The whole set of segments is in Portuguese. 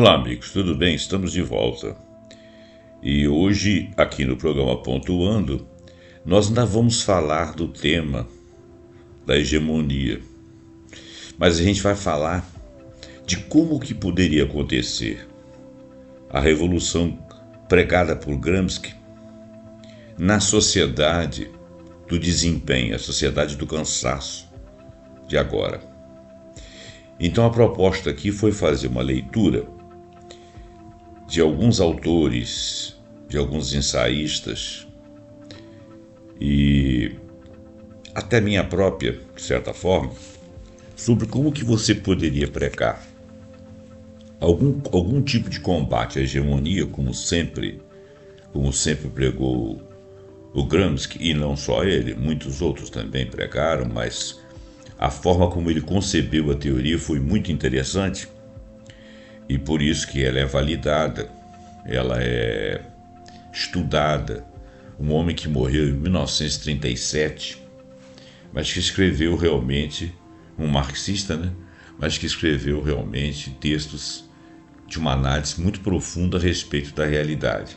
Olá, amigos, tudo bem? Estamos de volta. E hoje, aqui no programa Pontuando, nós ainda vamos falar do tema da hegemonia. Mas a gente vai falar de como que poderia acontecer a revolução pregada por Gramsci na sociedade do desempenho, a sociedade do cansaço de agora. Então a proposta aqui foi fazer uma leitura de alguns autores, de alguns ensaístas e até minha própria, de certa forma, sobre como que você poderia pregar algum tipo de combate à hegemonia, como sempre pregou o Gramsci, e não só ele, muitos outros também pregaram, mas a forma como ele concebeu a teoria foi muito interessante. E por isso que ela é validada, ela é estudada. Um homem que morreu em 1937, mas que escreveu realmente, um marxista, né? Mas que escreveu realmente textos de uma análise muito profunda a respeito da realidade.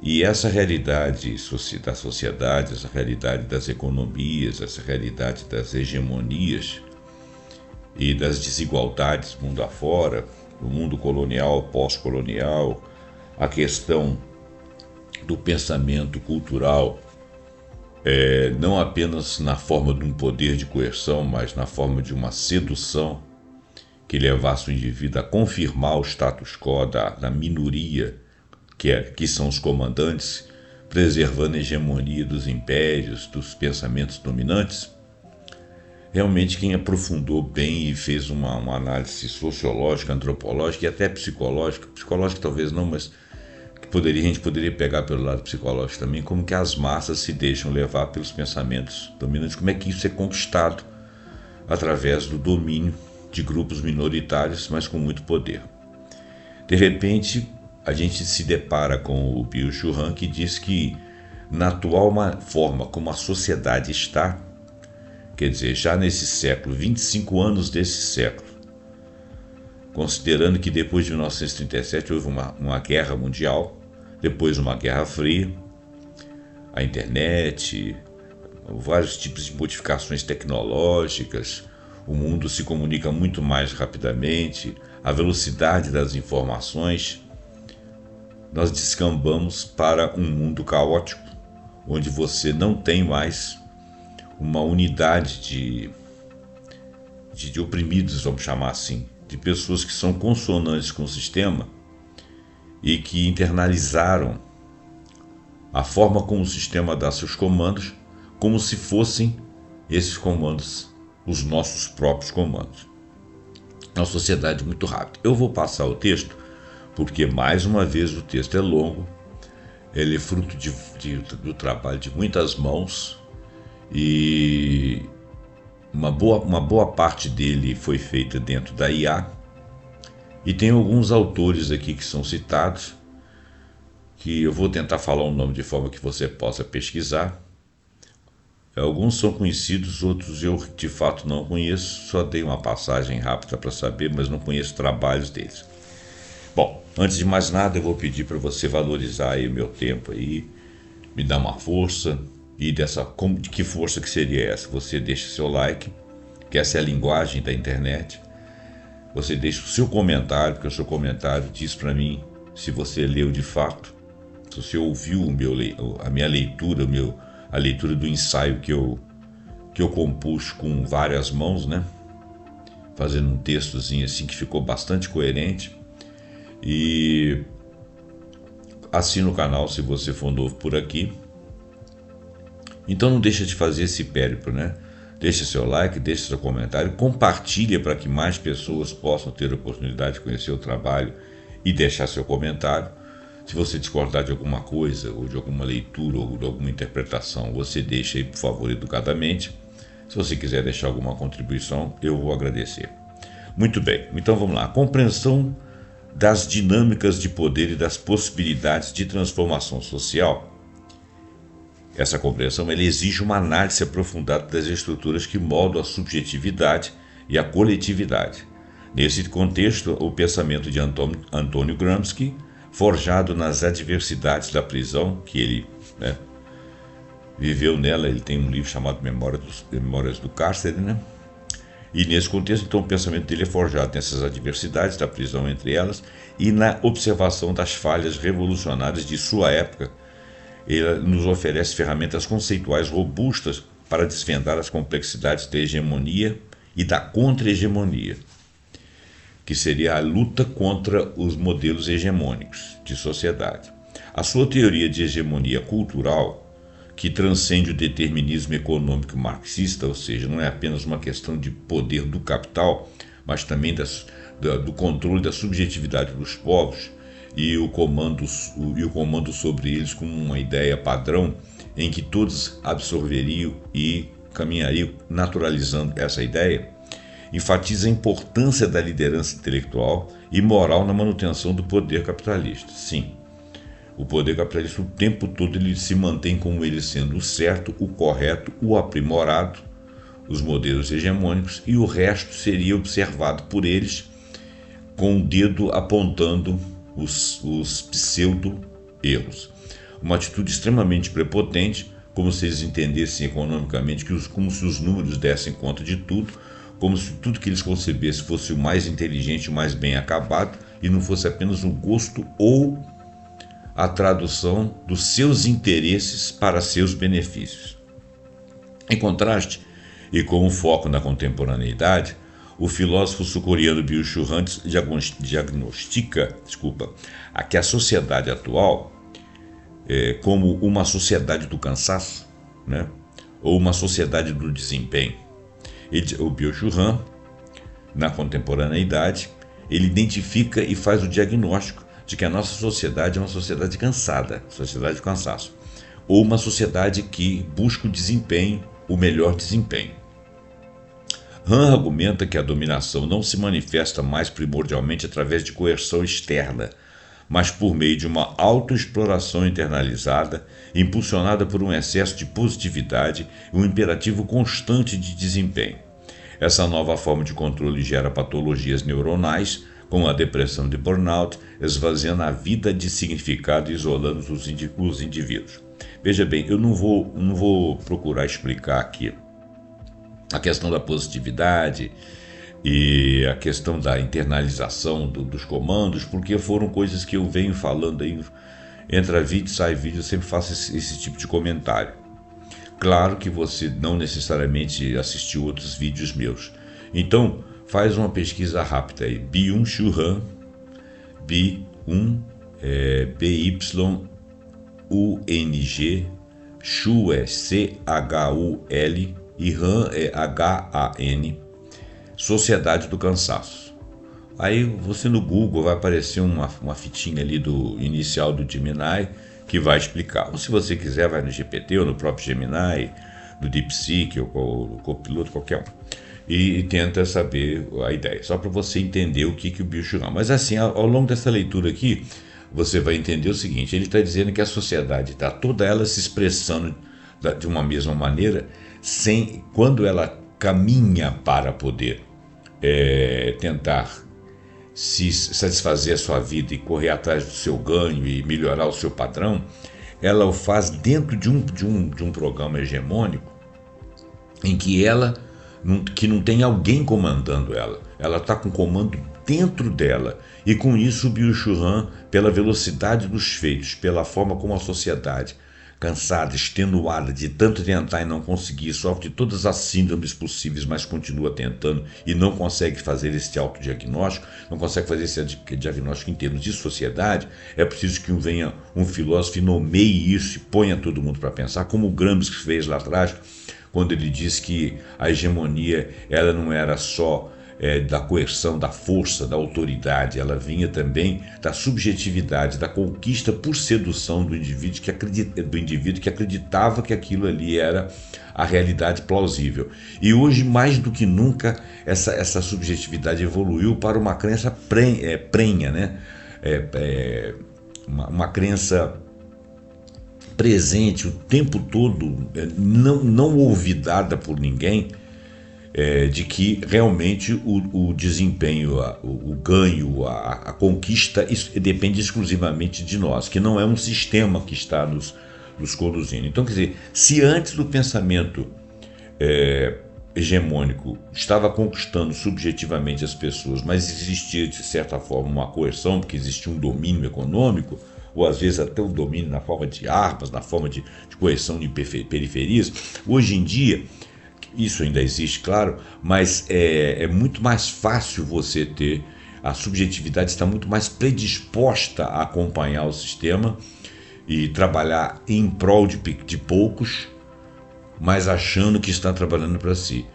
E essa realidade da sociedade, essa realidade das economias, essa realidade das hegemonias e das desigualdades mundo afora, no mundo colonial, pós-colonial, a questão do pensamento cultural, não apenas na forma de um poder de coerção, mas na forma de uma sedução que levasse o indivíduo a confirmar o status quo da minoria, que são os comandantes, preservando a hegemonia dos impérios, dos pensamentos dominantes. Realmente quem aprofundou bem e fez uma análise sociológica, antropológica e até psicológica talvez não, mas que a gente poderia pegar pelo lado psicológico também, como que as massas se deixam levar pelos pensamentos dominantes, como é que isso é conquistado através do domínio de grupos minoritários, mas com muito poder. De repente, a gente se depara com o Byung-Chul Han, que diz que na atual forma como a sociedade está, quer dizer, já nesse século, 25 anos desse século, considerando que depois de 1937 houve uma guerra mundial, depois uma guerra fria, a internet, vários tipos de modificações tecnológicas, o mundo se comunica muito mais rapidamente, a velocidade das informações, nós descambamos para um mundo caótico, onde você não tem mais uma unidade de oprimidos, vamos chamar assim, de pessoas que são consonantes com o sistema e que internalizaram a forma como o sistema dá seus comandos, como se fossem esses comandos os nossos próprios comandos. É uma sociedade muito rápida. Eu vou passar o texto, porque mais uma vez o texto é longo, ele é fruto do trabalho de muitas mãos, e uma boa parte dele foi feita dentro da IA, e tem alguns autores aqui que são citados, que eu vou tentar falar o nome de forma que você possa pesquisar. Alguns são conhecidos, outros eu de fato não conheço, só dei uma passagem rápida para saber, mas não conheço trabalhos deles. Bom, antes de mais nada eu vou pedir para você valorizar aí o meu tempo aí, me dar uma força. E de que força que seria essa? Você deixa seu like, que essa é a linguagem da internet. Você deixa o seu comentário, porque o seu comentário diz para mim se você leu de fato, se você ouviu a minha leitura, a leitura do ensaio que eu compus com várias mãos, né? Fazendo um textozinho assim que ficou bastante coerente. E assina o canal se você for novo por aqui. Então não deixa de fazer esse périplo, né? Deixa seu like, deixa seu comentário, compartilha para que mais pessoas possam ter a oportunidade de conhecer o trabalho e deixar seu comentário. Se você discordar de alguma coisa, ou de alguma leitura, ou de alguma interpretação, você deixa aí, por favor, educadamente. Se você quiser deixar alguma contribuição, eu vou agradecer. Muito bem, então vamos lá. A compreensão das dinâmicas de poder e das possibilidades de transformação social. Essa compreensão ela exige uma análise aprofundada das estruturas que moldam a subjetividade e a coletividade, Nesse contexto, o pensamento de Antônio Gramsci, forjado nas adversidades da prisão, que ele, né, viveu nela, ele tem um livro chamado Memórias do Cárcere, né? E nesse contexto, então, o pensamento dele é forjado nessas adversidades da prisão, entre elas, e na observação das falhas revolucionárias de sua época. Ele nos oferece ferramentas conceituais robustas para desvendar as complexidades da hegemonia e da contra-hegemonia, que seria a luta contra os modelos hegemônicos de sociedade. A sua teoria de hegemonia cultural, que transcende o determinismo econômico marxista, ou seja, não é apenas uma questão de poder do capital, mas também do controle da subjetividade dos povos e o comando sobre eles como uma ideia padrão em que todos absorveriam e caminhariam naturalizando essa ideia, enfatiza a importância da liderança intelectual e moral na manutenção do poder capitalista. Sim, o poder capitalista o tempo todo ele se mantém como ele sendo o certo, o correto, o aprimorado, os modelos hegemônicos, e o resto seria observado por eles com o dedo apontando os pseudo-erros. Uma atitude extremamente prepotente, como se eles entendessem economicamente, como se os números dessem conta de tudo, como se tudo que eles concebessem fosse o mais inteligente, o mais bem acabado, e não fosse apenas o gosto ou a tradução dos seus interesses para seus benefícios. Em contraste, e com um foco na contemporaneidade, o filósofo sul-coreano Byung-Chul Han diagnostica que a sociedade atual como uma sociedade do cansaço, né? Ou uma sociedade do desempenho. O Byung-Chul Han, na contemporaneidade, ele identifica e faz o diagnóstico de que a nossa sociedade é uma sociedade cansada, sociedade de cansaço, ou uma sociedade que busca o desempenho, o melhor desempenho. Han argumenta que a dominação não se manifesta mais primordialmente através de coerção externa, mas por meio de uma autoexploração internalizada, impulsionada por um excesso de positividade e um imperativo constante de desempenho. Essa nova forma de controle gera patologias neuronais, como a depressão de burnout, esvaziando a vida de significado e isolando os indivíduos. Veja bem, eu não vou procurar explicar aqui a questão da positividade e a questão da internalização dos comandos, porque foram coisas que eu venho falando aí, entra vídeo, sai vídeo, eu sempre faço esse tipo de comentário. Claro que você não necessariamente assistiu outros vídeos meus. Então, faz uma pesquisa rápida aí, Byung-Chul Han, B-Y-U-N-G, Chul é C-H-U-L e Han é H-A-N, Sociedade do Cansaço. Aí você no Google vai aparecer uma fitinha ali do inicial do Gemini que vai explicar. Ou se você quiser, vai no GPT ou no próprio Gemini, no DeepSeek ou no Copiloto, qualquer um. E tenta saber a ideia, só para você entender o que o Byung-Chul Han. Mas assim, ao longo dessa leitura aqui, você vai entender o seguinte: ele está dizendo que a sociedade está toda ela se expressando de uma mesma maneira, quando ela caminha para poder tentar se satisfazer a sua vida e correr atrás do seu ganho e melhorar o seu padrão, ela o faz dentro de um programa hegemônico em que que não tem alguém comandando ela está com comando dentro dela, e com isso o Byung-Chul Han, pela velocidade dos feitos, pela forma como a sociedade, cansada, extenuada de tanto tentar e não conseguir, sofre de todas as síndromes possíveis, mas continua tentando e não consegue fazer esse autodiagnóstico, não consegue fazer esse diagnóstico em termos de sociedade. É preciso que venha um filósofo e nomeie isso e ponha todo mundo para pensar, como o Gramsci fez lá atrás, quando ele disse que a hegemonia ela não era só da coerção, da força, da autoridade, ela vinha também da subjetividade, da conquista por sedução do indivíduo que acreditava que aquilo ali era a realidade plausível. E hoje, mais do que nunca, essa subjetividade evoluiu para uma crença prenha, né? Uma crença presente o tempo todo, não olvidada por ninguém, de que realmente o desempenho, o ganho, a conquista, isso depende exclusivamente de nós, que não é um sistema que está nos conduzindo. Então, quer dizer, se antes do pensamento hegemônico estava conquistando subjetivamente as pessoas, mas existia de certa forma uma coerção, porque existia um domínio econômico, ou às vezes até um domínio na forma de armas, na forma de coerção de periferias, hoje em dia isso ainda existe, claro, mas é muito mais fácil você ter, a subjetividade está muito mais predisposta a acompanhar o sistema e trabalhar em prol de poucos, mas achando que está trabalhando para si.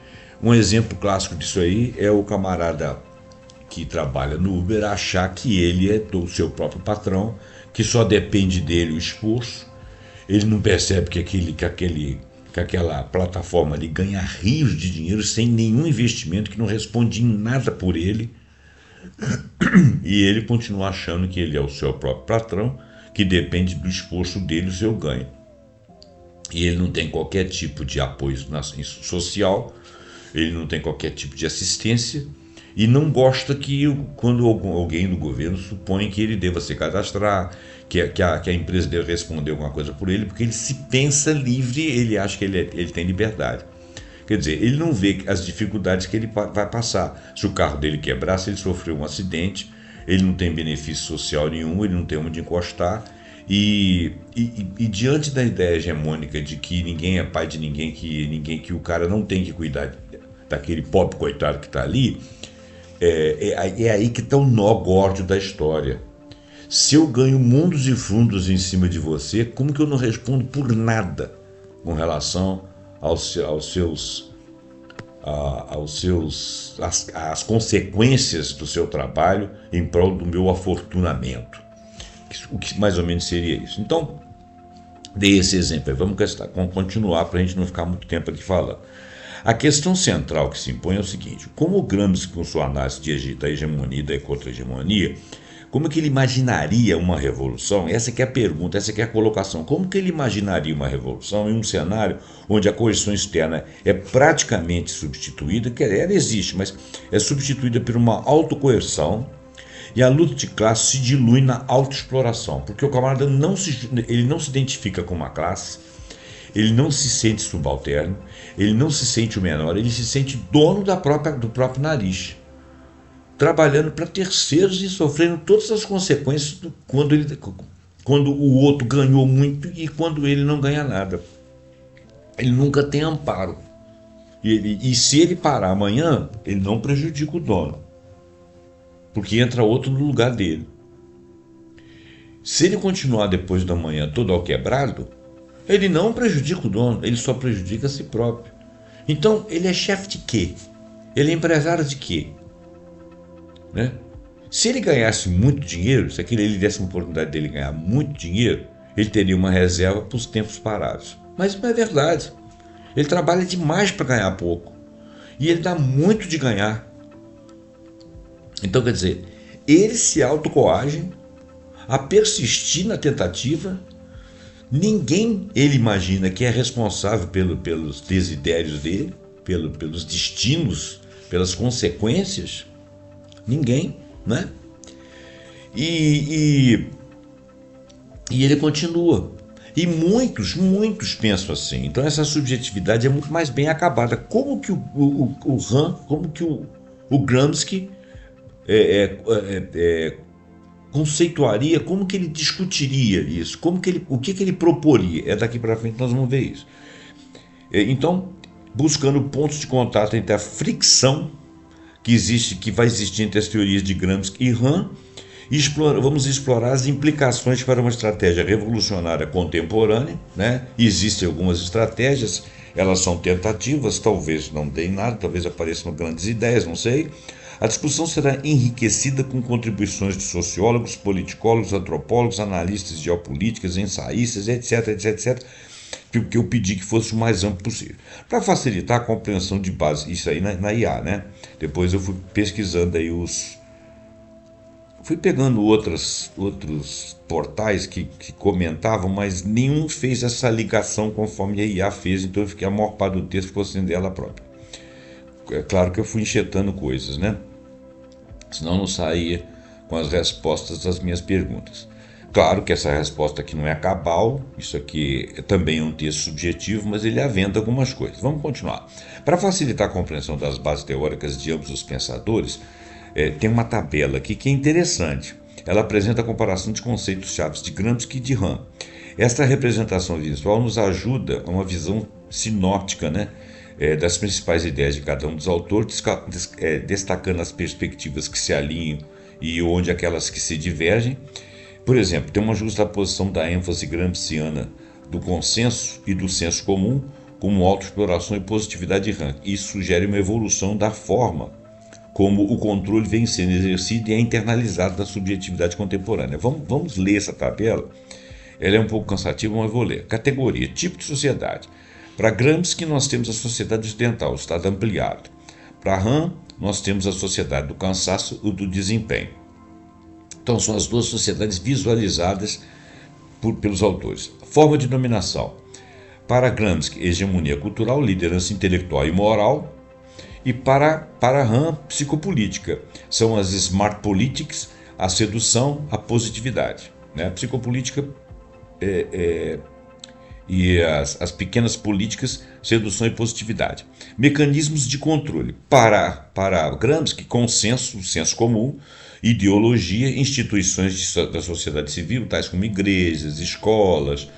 Um exemplo clássico disso aí é o camarada que trabalha no Uber achar que ele é do seu próprio patrão, que só depende dele o esforço, ele não percebe que aquela plataforma ali ganha rios de dinheiro sem nenhum investimento, que não responde em nada por ele, e ele continua achando que ele é o seu próprio patrão, que depende do esforço dele o seu ganho. E ele não tem qualquer tipo de apoio social, ele não tem qualquer tipo de assistência, e não gosta que quando alguém do governo supõe que ele deva se cadastrar, que a empresa deve responder alguma coisa por ele, porque ele se pensa livre, ele acha que ele tem liberdade. Quer dizer, ele não vê as dificuldades que ele vai passar. Se o carro dele quebrar, se ele sofrer um acidente, ele não tem benefício social nenhum, ele não tem onde encostar. E diante da ideia hegemônica de que ninguém é pai de ninguém, que o cara não tem que cuidar daquele pobre coitado que está ali, é aí que está o nó górdio da história. Se eu ganho mundos e fundos em cima de você, como que eu não respondo por nada com relação às consequências do seu trabalho em prol do meu afortunamento? O que mais ou menos seria isso. Então, dei esse exemplo aí. Vamos continuar para a gente não ficar muito tempo aqui falando. A questão central que se impõe é o seguinte: como o Gramsci, com sua análise da hegemonia e da contra-hegemonia, como que ele imaginaria uma revolução? Essa que é a pergunta, essa que é a colocação. Como que ele imaginaria uma revolução em um cenário onde a coerção externa é praticamente substituída, que ela existe, mas é substituída por uma autocoerção, e a luta de classe se dilui na autoexploração, porque o camarada não se identifica com uma classe, ele não se sente subalterno, ele não se sente o menor, ele se sente dono do próprio nariz, trabalhando para terceiros e sofrendo todas as consequências quando o outro ganhou muito e quando ele não ganha nada. Ele nunca tem amparo. E se ele parar amanhã, ele não prejudica o dono, porque entra outro no lugar dele. Se ele continuar depois da manhã todo alquebrado, ele não prejudica o dono, ele só prejudica a si próprio. Então, ele é chefe de quê? Ele é empresário de quê? Né? Se ele ganhasse muito dinheiro, se ele desse uma oportunidade dele ganhar muito dinheiro, ele teria uma reserva para os tempos parados. Mas não é verdade. Ele trabalha demais para ganhar pouco. E ele dá muito de ganhar. Então, quer dizer, ele se autocoage a persistir na tentativa. Ninguém ele imagina que é responsável pelos desidérios dele, pelos destinos, pelas consequências. Ninguém, né? E ele continua. E muitos pensam assim. Então essa subjetividade é muito mais bem acabada. Como que o Gramsci conceituaria, como que ele discutiria isso, o que ele proporia? Daqui para frente nós vamos ver isso. Então, buscando pontos de contato entre a fricção que vai existir entre as teorias de Gramsci e Hahn, vamos explorar as implicações para uma estratégia revolucionária contemporânea, né? Existem algumas estratégias, elas são tentativas, talvez não deem nada, talvez apareçam grandes ideias, não sei. A discussão será enriquecida com contribuições de sociólogos, politicólogos, antropólogos, analistas de geopolíticas, ensaístas, etc, porque eu pedi que fosse o mais amplo possível. Para facilitar a compreensão de base, isso aí na IA, né? Depois eu fui pesquisando aí fui pegando outros portais que comentavam, mas nenhum fez essa ligação conforme a IA fez, então a maior parte do texto ficou sendo dela própria. É claro que eu fui enxertando coisas, né? Senão não saía com as respostas das minhas perguntas. Claro que essa resposta aqui não é cabal, isso aqui também é um texto subjetivo, mas ele aventa algumas coisas. Vamos continuar. Para facilitar a compreensão das bases teóricas de ambos os pensadores, tem uma tabela aqui que é interessante. Ela apresenta a comparação de conceitos-chave de Gramsci e de Hahn. Esta representação visual nos ajuda a uma visão sinóptica, né, das principais ideias de cada um dos autores, destacando as perspectivas que se alinham e onde aquelas que se divergem. Por exemplo, tem uma justaposição da ênfase gramsciana do consenso e do senso comum, como autoexploração e positividade de Hahn. Isso sugere uma evolução da forma como o controle vem sendo exercido e é internalizado na subjetividade contemporânea. Vamos ler essa tabela. Ela é um pouco cansativa, mas vou ler. Categoria: tipo de sociedade. Para Gramsci, nós temos a sociedade ocidental, o estado ampliado. Para Hahn, nós temos a sociedade do cansaço e do desempenho. Então, são as duas sociedades visualizadas pelos autores. Forma de dominação. Para Gramsci, hegemonia cultural, liderança intelectual e moral. E para Hahn, psicopolítica. São as smart politics, a sedução, a positividade. A psicopolítica e as pequenas políticas, sedução e positividade. Mecanismos de controle. Para Gramsci, consenso, senso comum, ideologia, instituições da sociedade civil, tais como igrejas, escolas,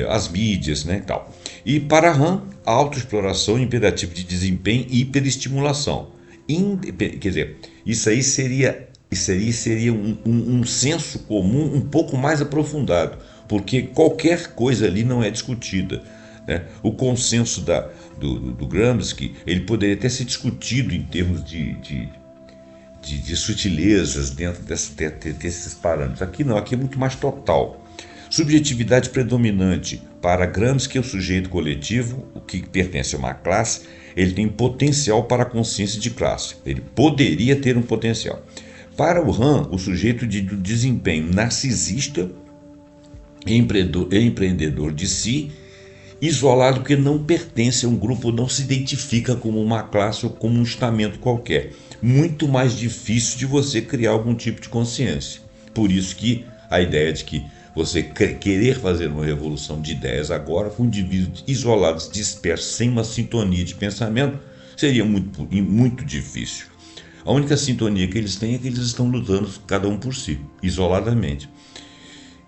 as mídias, né, tal. E para Hahn, autoexploração, imperativo de desempenho e hiperestimulação. Quer dizer, isso aí seria um senso comum um pouco mais aprofundado, porque qualquer coisa ali não é discutida, né? O consenso do Gramsci, ele poderia até ser discutido em termos de sutilezas dentro desses parâmetros. Aqui não, aqui é muito mais total. Subjetividade predominante. Para Gramsci, é o sujeito coletivo, o que pertence a uma classe, ele tem potencial para a consciência de classe. Ele poderia ter um potencial. Para o Hahn, o sujeito do desempenho narcisista, empreendedor de si, isolado, que não pertence a um grupo, não se identifica como uma classe ou como um estamento qualquer. Muito mais difícil de você criar algum tipo de consciência. Por isso que a ideia de que você querer fazer uma revolução de ideias agora com indivíduos isolados, dispersos, sem uma sintonia de pensamento, seria muito difícil. A única sintonia que eles têm é que eles estão lutando cada um por si, isoladamente.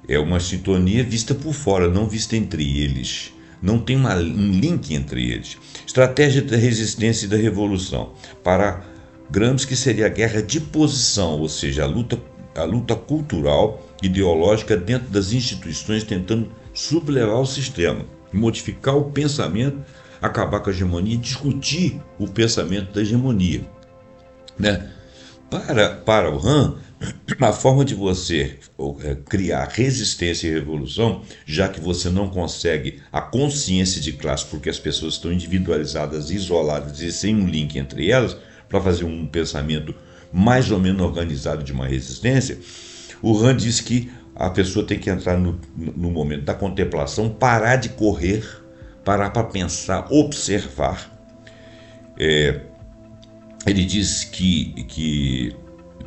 É uma sintonia vista por fora, não vista entre eles. Não tem um link entre eles. Estratégia da resistência e da revolução. Para Gramsci, seria a guerra de posição, ou seja, a luta cultural, ideológica dentro das instituições, tentando sublevar o sistema, modificar o pensamento, acabar com a hegemonia e discutir o pensamento da hegemonia, né? Para o Hahn, a forma de você criar resistência e revolução, já que você não consegue a consciência de classe, porque as pessoas estão individualizadas, isoladas e sem um link entre elas, para fazer um pensamento mais ou menos organizado de uma resistência, o Hahn diz que a pessoa tem que entrar no momento da contemplação, parar de correr, parar para pensar, observar. Ele diz que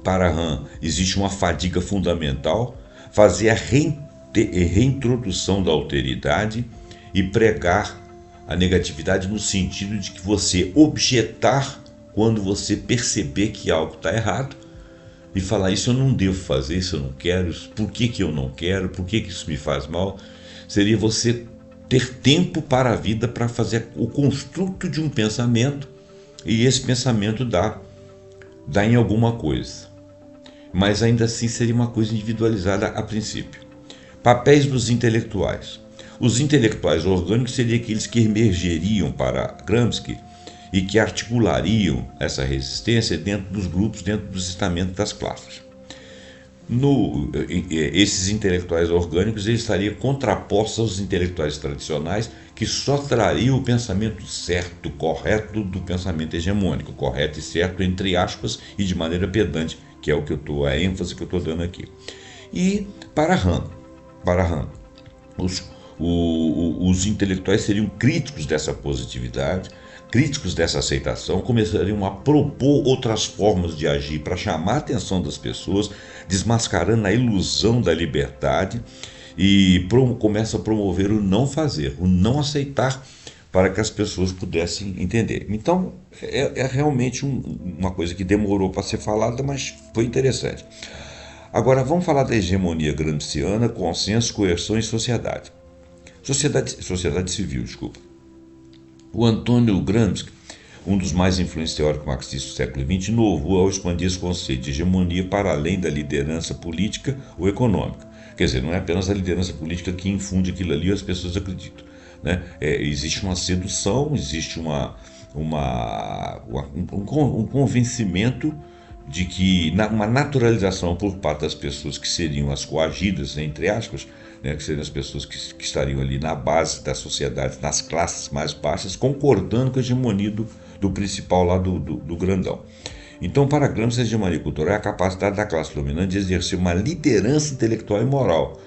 para Hahn existe uma fadiga fundamental, fazer a reintrodução da alteridade e pregar a negatividade no sentido de que você objetar quando você perceber que algo está errado e falar: isso eu não devo fazer, isso eu não quero, por que eu não quero, por que isso me faz mal. Seria você ter tempo para a vida, para fazer o construto de um pensamento, e esse pensamento dá em alguma coisa. Mas ainda assim seria uma coisa individualizada a princípio. Papéis dos intelectuais. Os intelectuais orgânicos seriam aqueles que emergeriam para Gramsci e que articulariam essa resistência dentro dos grupos, dentro dos estamentos das classes. Esses intelectuais orgânicos eles estariam contrapostos aos intelectuais tradicionais, que só trariam o pensamento certo, correto do pensamento hegemônico, correto e certo entre aspas e de maneira pedante, que é a ênfase que eu estou dando aqui. E para Hahn, os intelectuais seriam críticos dessa positividade, críticos dessa aceitação, começariam a propor outras formas de agir para chamar a atenção das pessoas, desmascarando a ilusão da liberdade, e começa a promover o não fazer, o não aceitar, para que as pessoas pudessem entender. Então, é realmente uma coisa que demorou para ser falada, mas foi interessante. Agora, vamos falar da hegemonia gramsciana, consenso, coerção e sociedade. Sociedade civil, desculpa. O Antônio Gramsci, um dos mais influentes teóricos marxistas do século XX, inovou ao expandir esse conceito de hegemonia para além da liderança política ou econômica. Quer dizer, não é apenas a liderança política que infunde aquilo ali e as pessoas acreditam. Né? Existe uma sedução, existe um convencimento de que uma naturalização por parte das pessoas que seriam as coagidas, entre aspas, né, que seriam as pessoas que estariam ali na base da sociedade, nas classes mais baixas, concordando com a hegemonia do principal lá do grandão. Então, para Gramsci, a hegemonia cultural é a capacidade da classe dominante de exercer uma liderança intelectual e moral,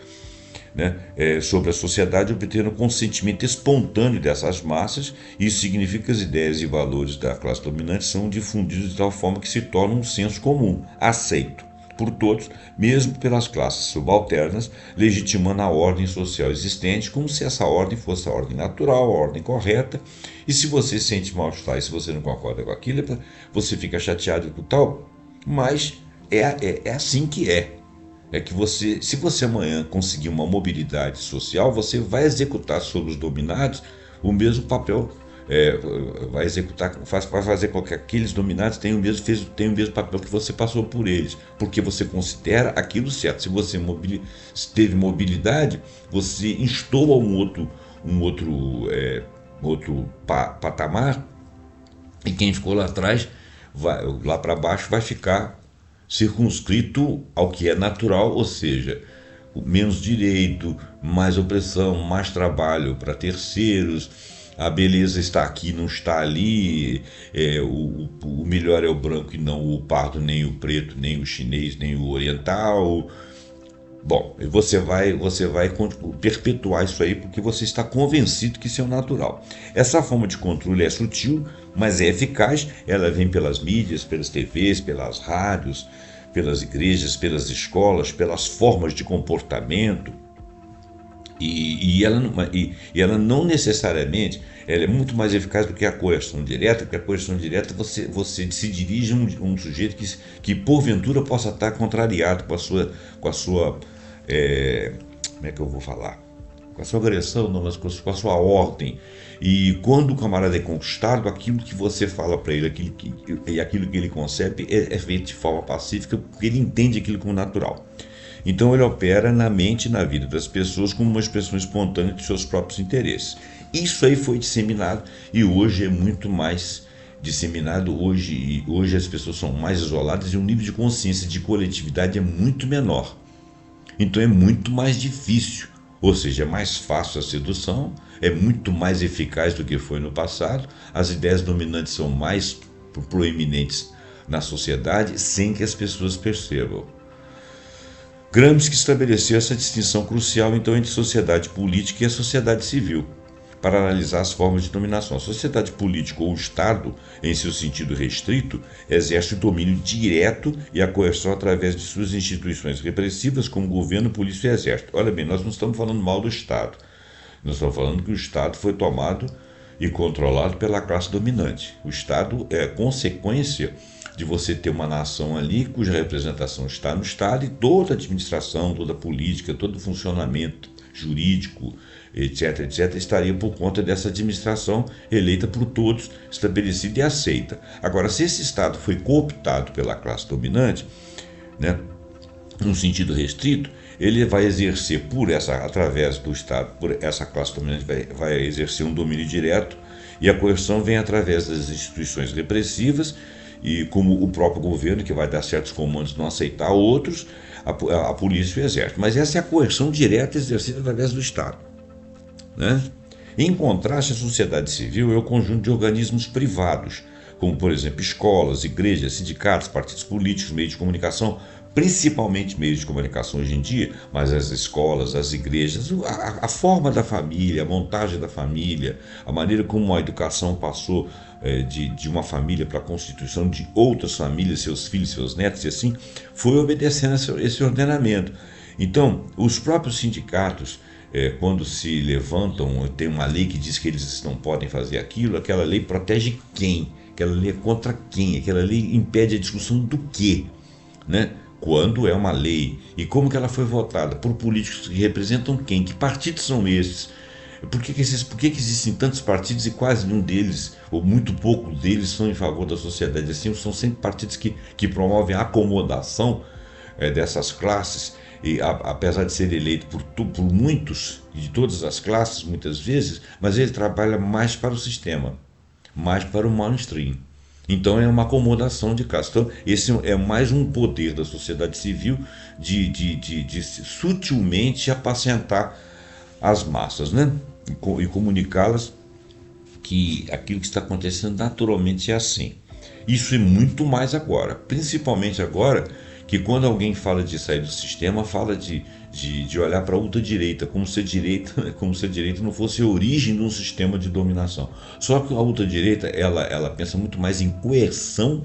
né, sobre a sociedade, obtendo consentimento espontâneo dessas massas. Isso significa que as ideias e valores da classe dominante são difundidos de tal forma que se torna um senso comum, aceito por todos, mesmo pelas classes subalternas, legitimando a ordem social existente, como se essa ordem fosse a ordem natural, a ordem correta. E se você sente mal-estar e se você não concorda com aquilo, você fica chateado com tal, mas é assim que é. É que se você amanhã conseguir uma mobilidade social, você vai executar sobre os dominados o mesmo papel, vai fazer com que aqueles dominados tenham o mesmo papel que você passou por eles, porque você considera aquilo certo. Se você teve mobilidade, você instou a um outro patamar, e quem ficou lá atrás, lá para baixo, vai ficar circunscrito ao que é natural, ou seja, menos direito, mais opressão, mais trabalho para terceiros, a beleza está aqui, não está ali, o melhor é o branco e não o pardo, nem o preto, nem o chinês, nem o oriental. Bom, você vai perpetuar isso aí porque você está convencido que isso é o natural. Essa forma de controle é sutil, mas é eficaz. Ela vem pelas mídias, pelas TVs, pelas rádios, pelas igrejas, pelas escolas, pelas formas de comportamento. E ela não necessariamente, ela é muito mais eficaz do que a coerção direta, porque a coerção direta você se dirige a um sujeito que porventura possa estar contrariado com a sua como é que eu vou falar? Com a sua agressão, não, mas com a sua ordem. E quando o camarada é conquistado, aquilo que você fala para ele, aquilo que ele concebe é feito de forma pacífica, porque ele entende aquilo como natural. Então ele opera na mente e na vida das pessoas como uma expressão espontânea de seus próprios interesses. Isso aí foi disseminado e hoje é muito mais disseminado. Hoje as pessoas são mais isoladas e o nível de consciência de coletividade é muito menor. Então é muito mais difícil, ou seja, é mais fácil a sedução, é muito mais eficaz do que foi no passado, as ideias dominantes são mais proeminentes na sociedade sem que as pessoas percebam. Gramsci estabeleceu essa distinção crucial então entre sociedade política e a sociedade civil, para analisar as formas de dominação. A sociedade política ou o Estado, em seu sentido restrito, exerce o domínio direto e a coerção através de suas instituições repressivas, como governo, polícia e exército. Olha bem, nós não estamos falando mal do Estado. Nós estamos falando que o Estado foi tomado e controlado pela classe dominante. O Estado é consequência de você ter uma nação ali cuja representação está no Estado e toda a administração, toda a política, todo o funcionamento jurídico, etc., estaria por conta dessa administração eleita por todos, estabelecida e aceita. Agora, se esse Estado foi cooptado pela classe dominante, né, num sentido restrito, ele vai exercer através do Estado, por essa classe dominante vai exercer um domínio direto, e a coerção vem através das instituições repressivas, e como o próprio governo, que vai dar certos comandos, não aceitar outros, a polícia e o exército. Mas essa é a coerção direta exercida através do Estado, né? Em contraste, a sociedade civil é o conjunto de organismos privados, como, por exemplo, escolas, igrejas, sindicatos, partidos políticos, meios de comunicação, principalmente meios de comunicação hoje em dia, mas as escolas, as igrejas, a forma da família, a montagem da família, a maneira como a educação passou de uma família para a constituição de outras famílias, seus filhos, seus netos e assim, foi obedecendo esse ordenamento. Então, os próprios sindicatos, quando se levantam, tem uma lei que diz que eles não podem fazer aquilo, aquela lei protege quem? Aquela lei é contra quem? Aquela lei impede a discussão do quê? Né? Quando é uma lei e como que ela foi votada por políticos que representam quem? Que partidos são esses? Por que existem tantos partidos e quase nenhum deles, ou muito pouco deles, são em favor da sociedade? Assim, são sempre partidos que promovem a acomodação dessas classes, e apesar de ser eleito por muitos, de todas as classes, muitas vezes, mas ele trabalha mais para o sistema, mais para o mainstream. Então é uma acomodação de classe. Então esse é mais um poder da sociedade civil de sutilmente apacentar as massas, né? E comunicá-las que aquilo que está acontecendo naturalmente é assim. Isso é muito mais agora, principalmente agora que quando alguém fala de sair do sistema, fala de olhar para a ultradireita, como se a direita não fosse a origem de um sistema de dominação. Só que a ultradireita, ela pensa muito mais em coerção,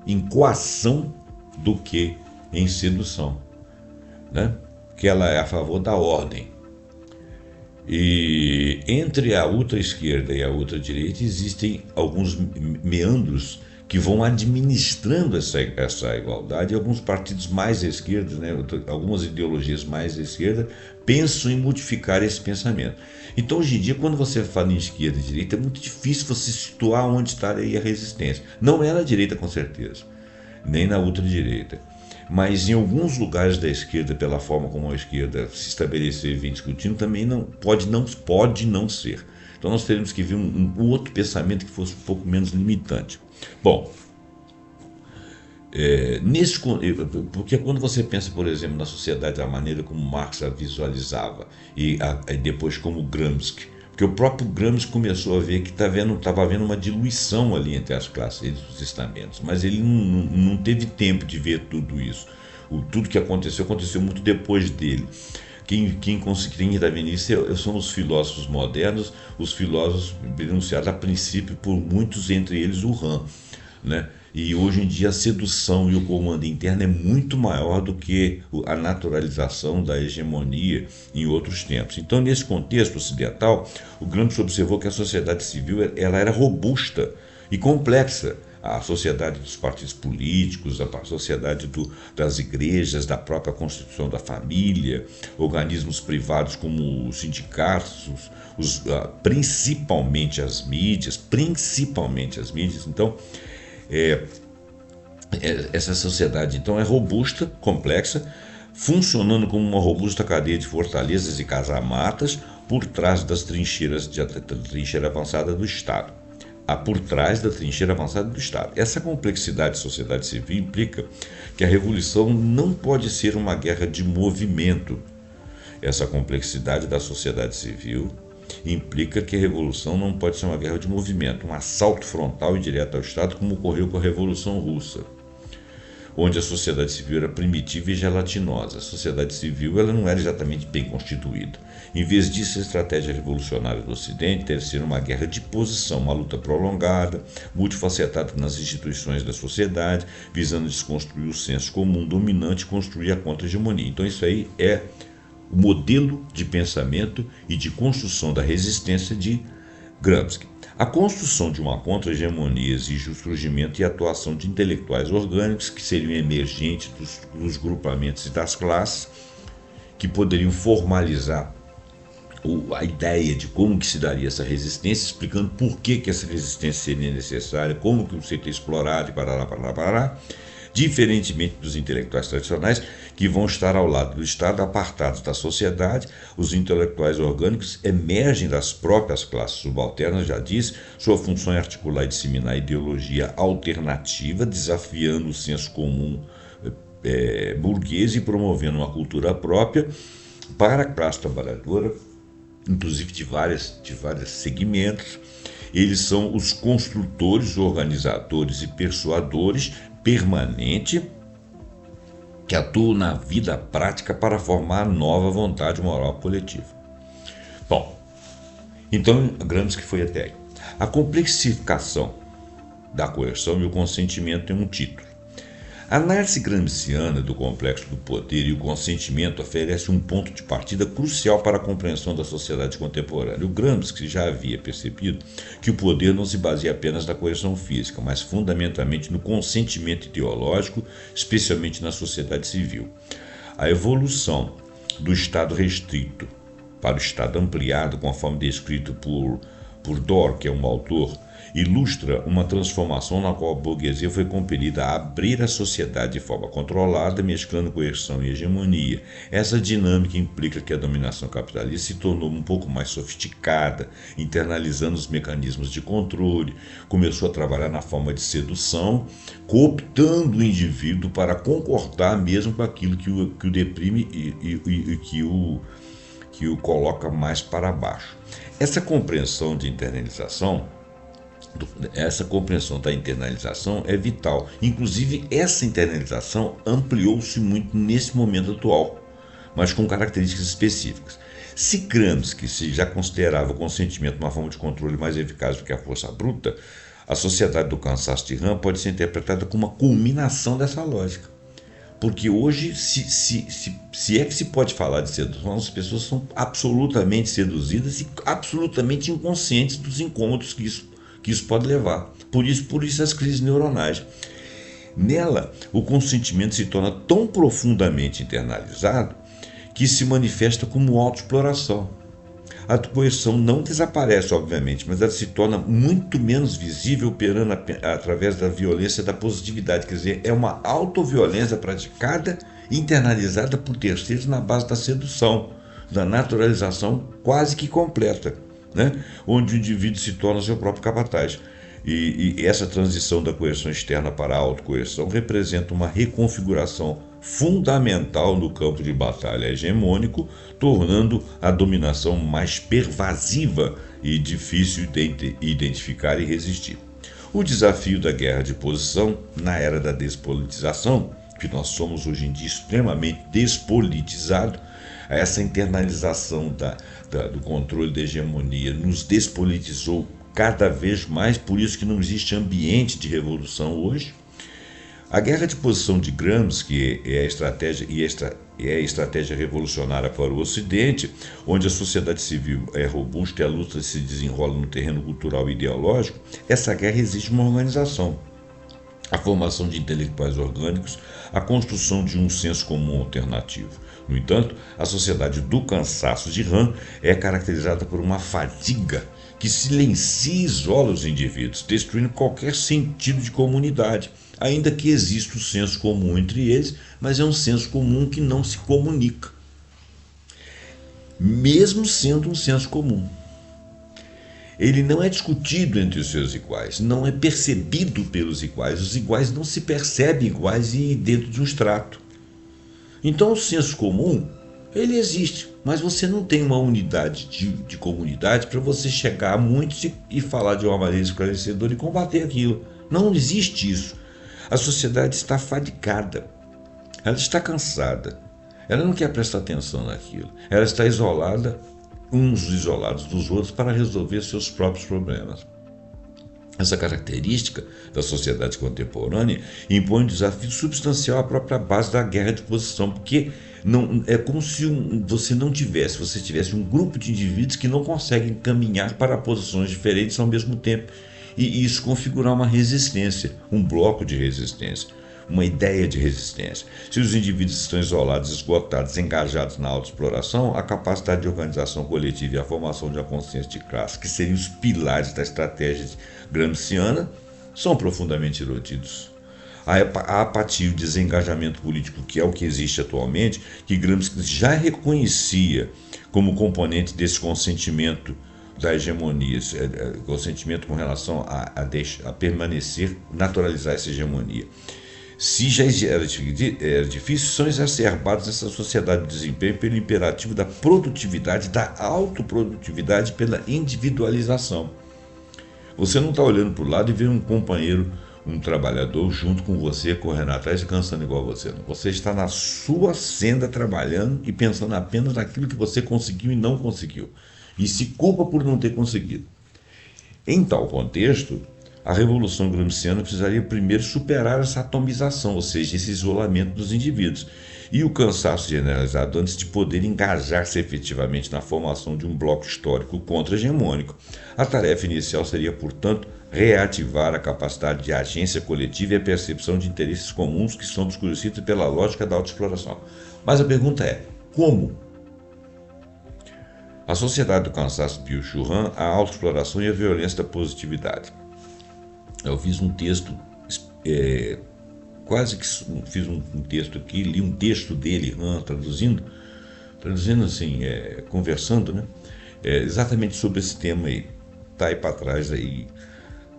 em coação, do que em sedução, né? Que ela é a favor da ordem. E entre a ultra-esquerda e a ultradireita existem alguns meandros que vão administrando essa igualdade, e alguns partidos mais à esquerda, né, algumas ideologias mais à esquerda, pensam em modificar esse pensamento. Então, hoje em dia, quando você fala em esquerda e direita, é muito difícil você situar onde está aí a resistência. Não é na direita, com certeza, nem na ultradireita. Mas em alguns lugares da esquerda, pela forma como a esquerda se estabeleceu e vem discutindo, também pode não ser. Então nós teremos que ver um outro pensamento que fosse um pouco menos limitante. Bom, porque quando você pensa, por exemplo, na sociedade, a maneira como Marx a visualizava, e depois como Gramsci, porque o próprio Gramsci começou a ver que estava havendo uma diluição ali entre as classes, entre os estamentos, mas ele não teve tempo de ver tudo isso. Tudo que aconteceu muito depois dele. Quem conseguiria intervir nisso são os filósofos modernos, os filósofos denunciados a princípio por muitos, entre eles o Hahn, né? E hoje em dia a sedução e o comando interno é muito maior do que a naturalização da hegemonia em outros tempos. Então, nesse contexto ocidental, o Gramsci observou que a sociedade civil ela era robusta e complexa. A sociedade dos partidos políticos, a sociedade das igrejas, da própria constituição da família, organismos privados como os sindicatos, principalmente as mídias. Então, essa sociedade então é robusta, complexa, funcionando como uma robusta cadeia de fortalezas e casamatas por trás da trincheira avançada do Estado. Por trás da trincheira avançada do Estado. Essa complexidade de sociedade civil implica que a revolução não pode ser uma guerra de movimento. Essa complexidade da sociedade civil implica que a revolução não pode ser uma guerra de movimento, um assalto frontal e direto ao Estado, como ocorreu com a Revolução Russa, onde a sociedade civil era primitiva e gelatinosa. A sociedade civil ela não era exatamente bem constituída. Em vez disso, a estratégia revolucionária do Ocidente deve ser uma guerra de posição, uma luta prolongada, multifacetada nas instituições da sociedade, visando desconstruir o senso comum dominante e construir a contra-hegemonia. Então isso aí é o modelo de pensamento e de construção da resistência de Gramsci. A construção de uma contra-hegemonia exige o surgimento e atuação de intelectuais orgânicos que seriam emergentes dos grupamentos e das classes, que poderiam formalizar a ideia de como que se daria essa resistência, explicando por que essa resistência seria necessária, como que o seria explorado e parará, diferentemente dos intelectuais tradicionais, que vão estar ao lado do Estado, apartados da sociedade. Os intelectuais orgânicos emergem das próprias classes subalternas, já disse, sua função é articular e disseminar ideologia alternativa, desafiando o senso comum burguês e promovendo uma cultura própria para a classe trabalhadora, inclusive de vários segmentos. Eles são os construtores, organizadores e persuadores permanente que atuam na vida prática para formar a nova vontade moral coletiva. Bom, então Gramsci foi até aí. A complexificação da coerção e o consentimento tem um título. A análise gramsciana do complexo do poder e o consentimento oferece um ponto de partida crucial para a compreensão da sociedade contemporânea. O Gramsci já havia percebido que o poder não se baseia apenas na coerção física, mas fundamentalmente no consentimento ideológico, especialmente na sociedade civil. A evolução do Estado restrito para o Estado ampliado, conforme descrito por Dor, que é um autor, ilustra uma transformação na qual a burguesia foi compelida a abrir a sociedade de forma controlada, mesclando coerção e hegemonia. Essa dinâmica implica que a dominação capitalista se tornou um pouco mais sofisticada, internalizando os mecanismos de controle, começou a trabalhar na forma de sedução, cooptando o indivíduo para concordar mesmo com aquilo que o deprime e que o coloca mais para baixo. Essa compreensão da internalização é vital. Inclusive, essa internalização ampliou-se muito nesse momento atual, mas com características específicas. Se Gramsci já considerava o consentimento uma forma de controle mais eficaz do que a força bruta, a sociedade do cansaço de Rand pode ser interpretada como uma culminação dessa lógica. Porque hoje, se é que se pode falar de sedução, as pessoas são absolutamente seduzidas e absolutamente inconscientes dos incômodos que isso pode levar. Por isso as crises neuronais. Nela, o consentimento se torna tão profundamente internalizado que se manifesta como autoexploração. A coerção não desaparece, obviamente, mas ela se torna muito menos visível operando através da violência da positividade. Quer dizer, é uma autoviolência praticada e internalizada por terceiros na base da sedução, da naturalização quase que completa, né? Onde o indivíduo se torna seu próprio capataz. E essa transição da coerção externa para a autocoerção representa uma reconfiguração fundamental no campo de batalha hegemônico, tornando a dominação mais pervasiva e difícil de identificar e resistir. O desafio da guerra de posição na era da despolitização, que nós somos hoje em dia extremamente despolitizados, essa internalização do controle da hegemonia nos despolitizou cada vez mais, por isso que não existe ambiente de revolução hoje. A guerra de posição de Gramsci é a estratégia revolucionária para o Ocidente, onde a sociedade civil é robusta e a luta se desenrola no terreno cultural e ideológico. Essa guerra exige uma organização, a formação de intelectuais orgânicos, a construção de um senso comum alternativo. No entanto, a sociedade do cansaço de Rand é caracterizada por uma fadiga que silencia e isola os indivíduos, destruindo qualquer sentido de comunidade, ainda que exista o senso comum entre eles, mas é um senso comum que não se comunica, mesmo sendo um senso comum. Ele não é discutido entre os seus iguais, não é percebido pelos iguais, os iguais não se percebem iguais e dentro de um extrato. Então o senso comum, ele existe, mas você não tem uma unidade de comunidade para você chegar a muitos e falar de uma maneira esclarecedora e combater aquilo. Não existe isso. A sociedade está fadigada, ela está cansada, ela não quer prestar atenção naquilo, ela está isolada, uns isolados dos outros, para resolver seus próprios problemas. Essa característica da sociedade contemporânea impõe um desafio substancial à própria base da guerra de posição, porque não, é como se você tivesse um grupo de indivíduos que não conseguem caminhar para posições diferentes ao mesmo tempo, e isso configurar uma resistência, um bloco de resistência, uma ideia de resistência. Se os indivíduos estão isolados, esgotados, engajados na autoexploração, a capacidade de organização coletiva e a formação de uma consciência de classe, que seriam os pilares da estratégia gramsciana, são profundamente erodidos. A apatia e o desengajamento político, que é o que existe atualmente, que Gramsci já reconhecia como componente desse consentimento da hegemonia, consentimento com relação a permanecer, naturalizar essa hegemonia. Se já era difícil, são exacerbados nessa sociedade do desempenho pelo imperativo da produtividade, da autoprodutividade, pela individualização. Você não está olhando para o lado e vê um companheiro um trabalhador junto com você, correndo atrás e cansando igual você. Você está na sua senda trabalhando e pensando apenas naquilo que você conseguiu e não conseguiu. E se culpa por não ter conseguido. Em tal contexto, a Revolução Gramsciana precisaria primeiro superar essa atomização, ou seja, esse isolamento dos indivíduos, e o cansaço generalizado antes de poder engajar-se efetivamente na formação de um bloco histórico contra-hegemônico. A tarefa inicial seria, portanto, reativar a capacidade de agência coletiva e a percepção de interesses comuns que são obscurecidos pela lógica da autoexploração. Mas a pergunta é, como? A Sociedade do Cansaço de Byung-Chul Han, a autoexploração e a violência da positividade. Eu fiz um texto, quase que fiz um texto aqui, li um texto dele, Han, traduzindo assim, conversando, né? Exatamente sobre esse tema aí. Está aí para trás, aí,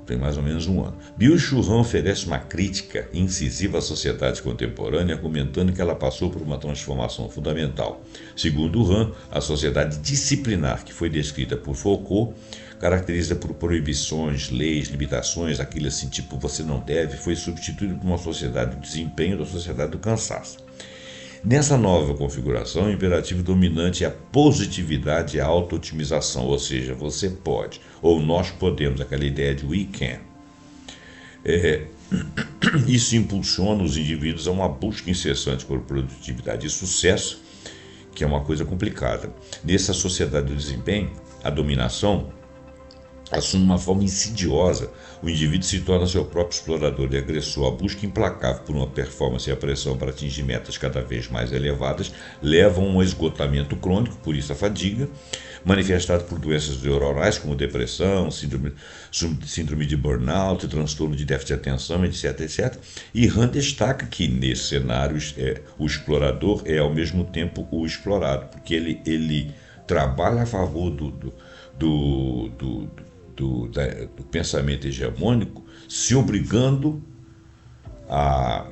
tem mais ou menos um ano. Byung-Chul Han oferece uma crítica incisiva à sociedade contemporânea, argumentando que ela passou por uma transformação fundamental. Segundo Han, a sociedade disciplinar que foi descrita por Foucault, caracterizada por proibições, leis, limitações, aquilo assim, tipo você não deve, foi substituída por uma sociedade do desempenho, da sociedade do cansaço. Nessa nova configuração, o imperativo dominante é a positividade e a auto-otimização, ou seja, você pode, ou nós podemos, aquela ideia de we can. Isso impulsiona os indivíduos a uma busca incessante por produtividade e sucesso, que é uma coisa complicada. Nessa sociedade do desempenho, a dominação assume uma forma insidiosa. O indivíduo se torna seu próprio explorador e agressor. A busca implacável por uma performance e a pressão para atingir metas cada vez mais elevadas levam a um esgotamento crônico, por isso a fadiga, manifestado por doenças neuronais como depressão, síndrome de burnout, transtorno de déficit de atenção, etc, etc. E Han destaca que, nesse cenário, o explorador é ao mesmo tempo o explorado, porque ele trabalha a favor do pensamento hegemônico, se obrigando a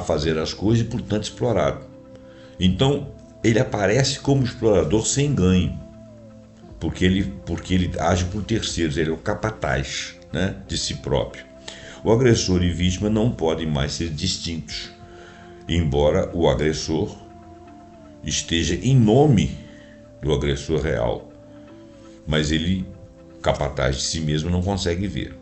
fazer as coisas e, portanto, explorado. Então, ele aparece como explorador sem ganho, porque ele age por terceiros, ele é o capataz, né, de si próprio. O agressor e vítima não podem mais ser distintos, embora o agressor esteja em nome do agressor real, mas ele, capataz de si mesmo, não consegue ver.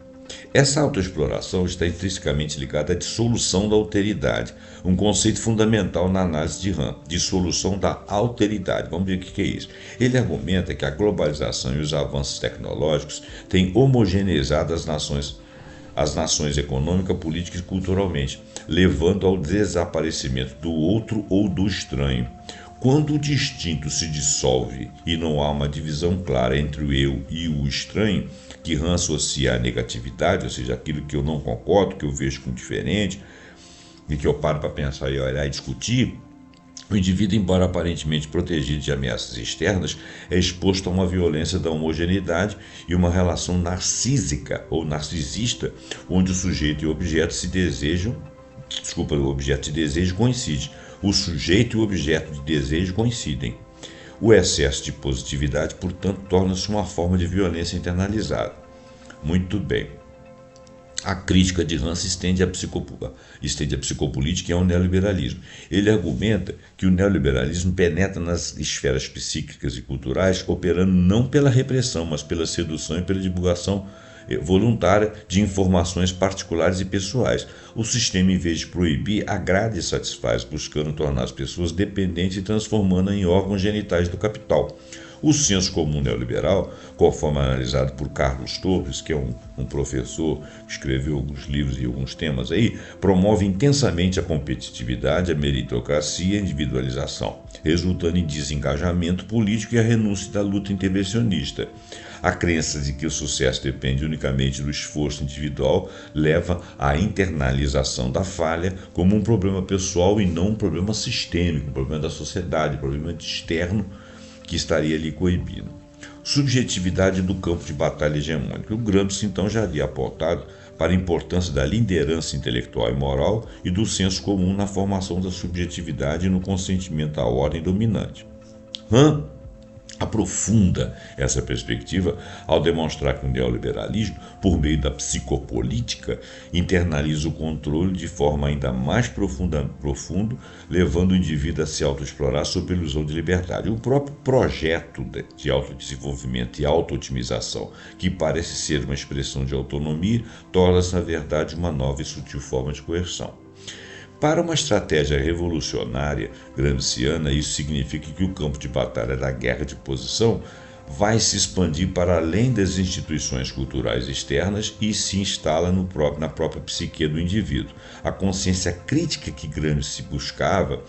Essa autoexploração está intrinsecamente ligada à dissolução da alteridade, um conceito fundamental na análise de Han, dissolução da alteridade. Vamos ver o que é isso. Ele argumenta que a globalização e os avanços tecnológicos têm homogeneizado as nações econômica, política e culturalmente, levando ao desaparecimento do outro ou do estranho. Quando o distinto se dissolve e não há uma divisão clara entre o eu e o estranho, que Han associa à negatividade, ou seja, aquilo que eu não concordo, que eu vejo como diferente, e que eu paro para pensar e olhar e discutir, o indivíduo, embora aparentemente protegido de ameaças externas, é exposto a uma violência da homogeneidade e uma relação narcísica ou narcisista, onde o sujeito e o objeto o objeto de desejo coincide. O sujeito e o objeto de desejo coincidem. O excesso de positividade, portanto, torna-se uma forma de violência internalizada. Muito bem. A crítica de Han se estende à psicopolítica e ao neoliberalismo. Ele argumenta que o neoliberalismo penetra nas esferas psíquicas e culturais, operando não pela repressão, mas pela sedução e pela divulgação voluntária de informações particulares e pessoais. O sistema, em vez de proibir, agrada e satisfaz, buscando tornar as pessoas dependentes e transformando-as em órgãos genitais do capital. O senso comum neoliberal, conforme analisado por Carlos Torres, que é um professor que escreveu alguns livros e alguns temas aí, promove intensamente a competitividade, a meritocracia e a individualização, resultando em desengajamento político e a renúncia da luta intervencionista. A crença de que o sucesso depende unicamente do esforço individual leva à internalização da falha como um problema pessoal e não um problema sistêmico, um problema da sociedade, um problema externo que estaria ali coibido. Subjetividade do campo de batalha hegemônico. O Gramsci, então, já havia apontado para a importância da liderança intelectual e moral e do senso comum na formação da subjetividade e no consentimento à ordem dominante. Han aprofunda essa perspectiva ao demonstrar que o neoliberalismo, por meio da psicopolítica, internaliza o controle de forma ainda mais profundo, levando o indivíduo a se autoexplorar sob a ilusão de liberdade. O próprio projeto de autodesenvolvimento e auto-otimização, que parece ser uma expressão de autonomia, torna-se, na verdade, uma nova e sutil forma de coerção. Para uma estratégia revolucionária gramsciana, isso significa que o campo de batalha da guerra de posição vai se expandir para além das instituições culturais externas e se instala na própria psique do indivíduo. A consciência crítica que Gramsci buscava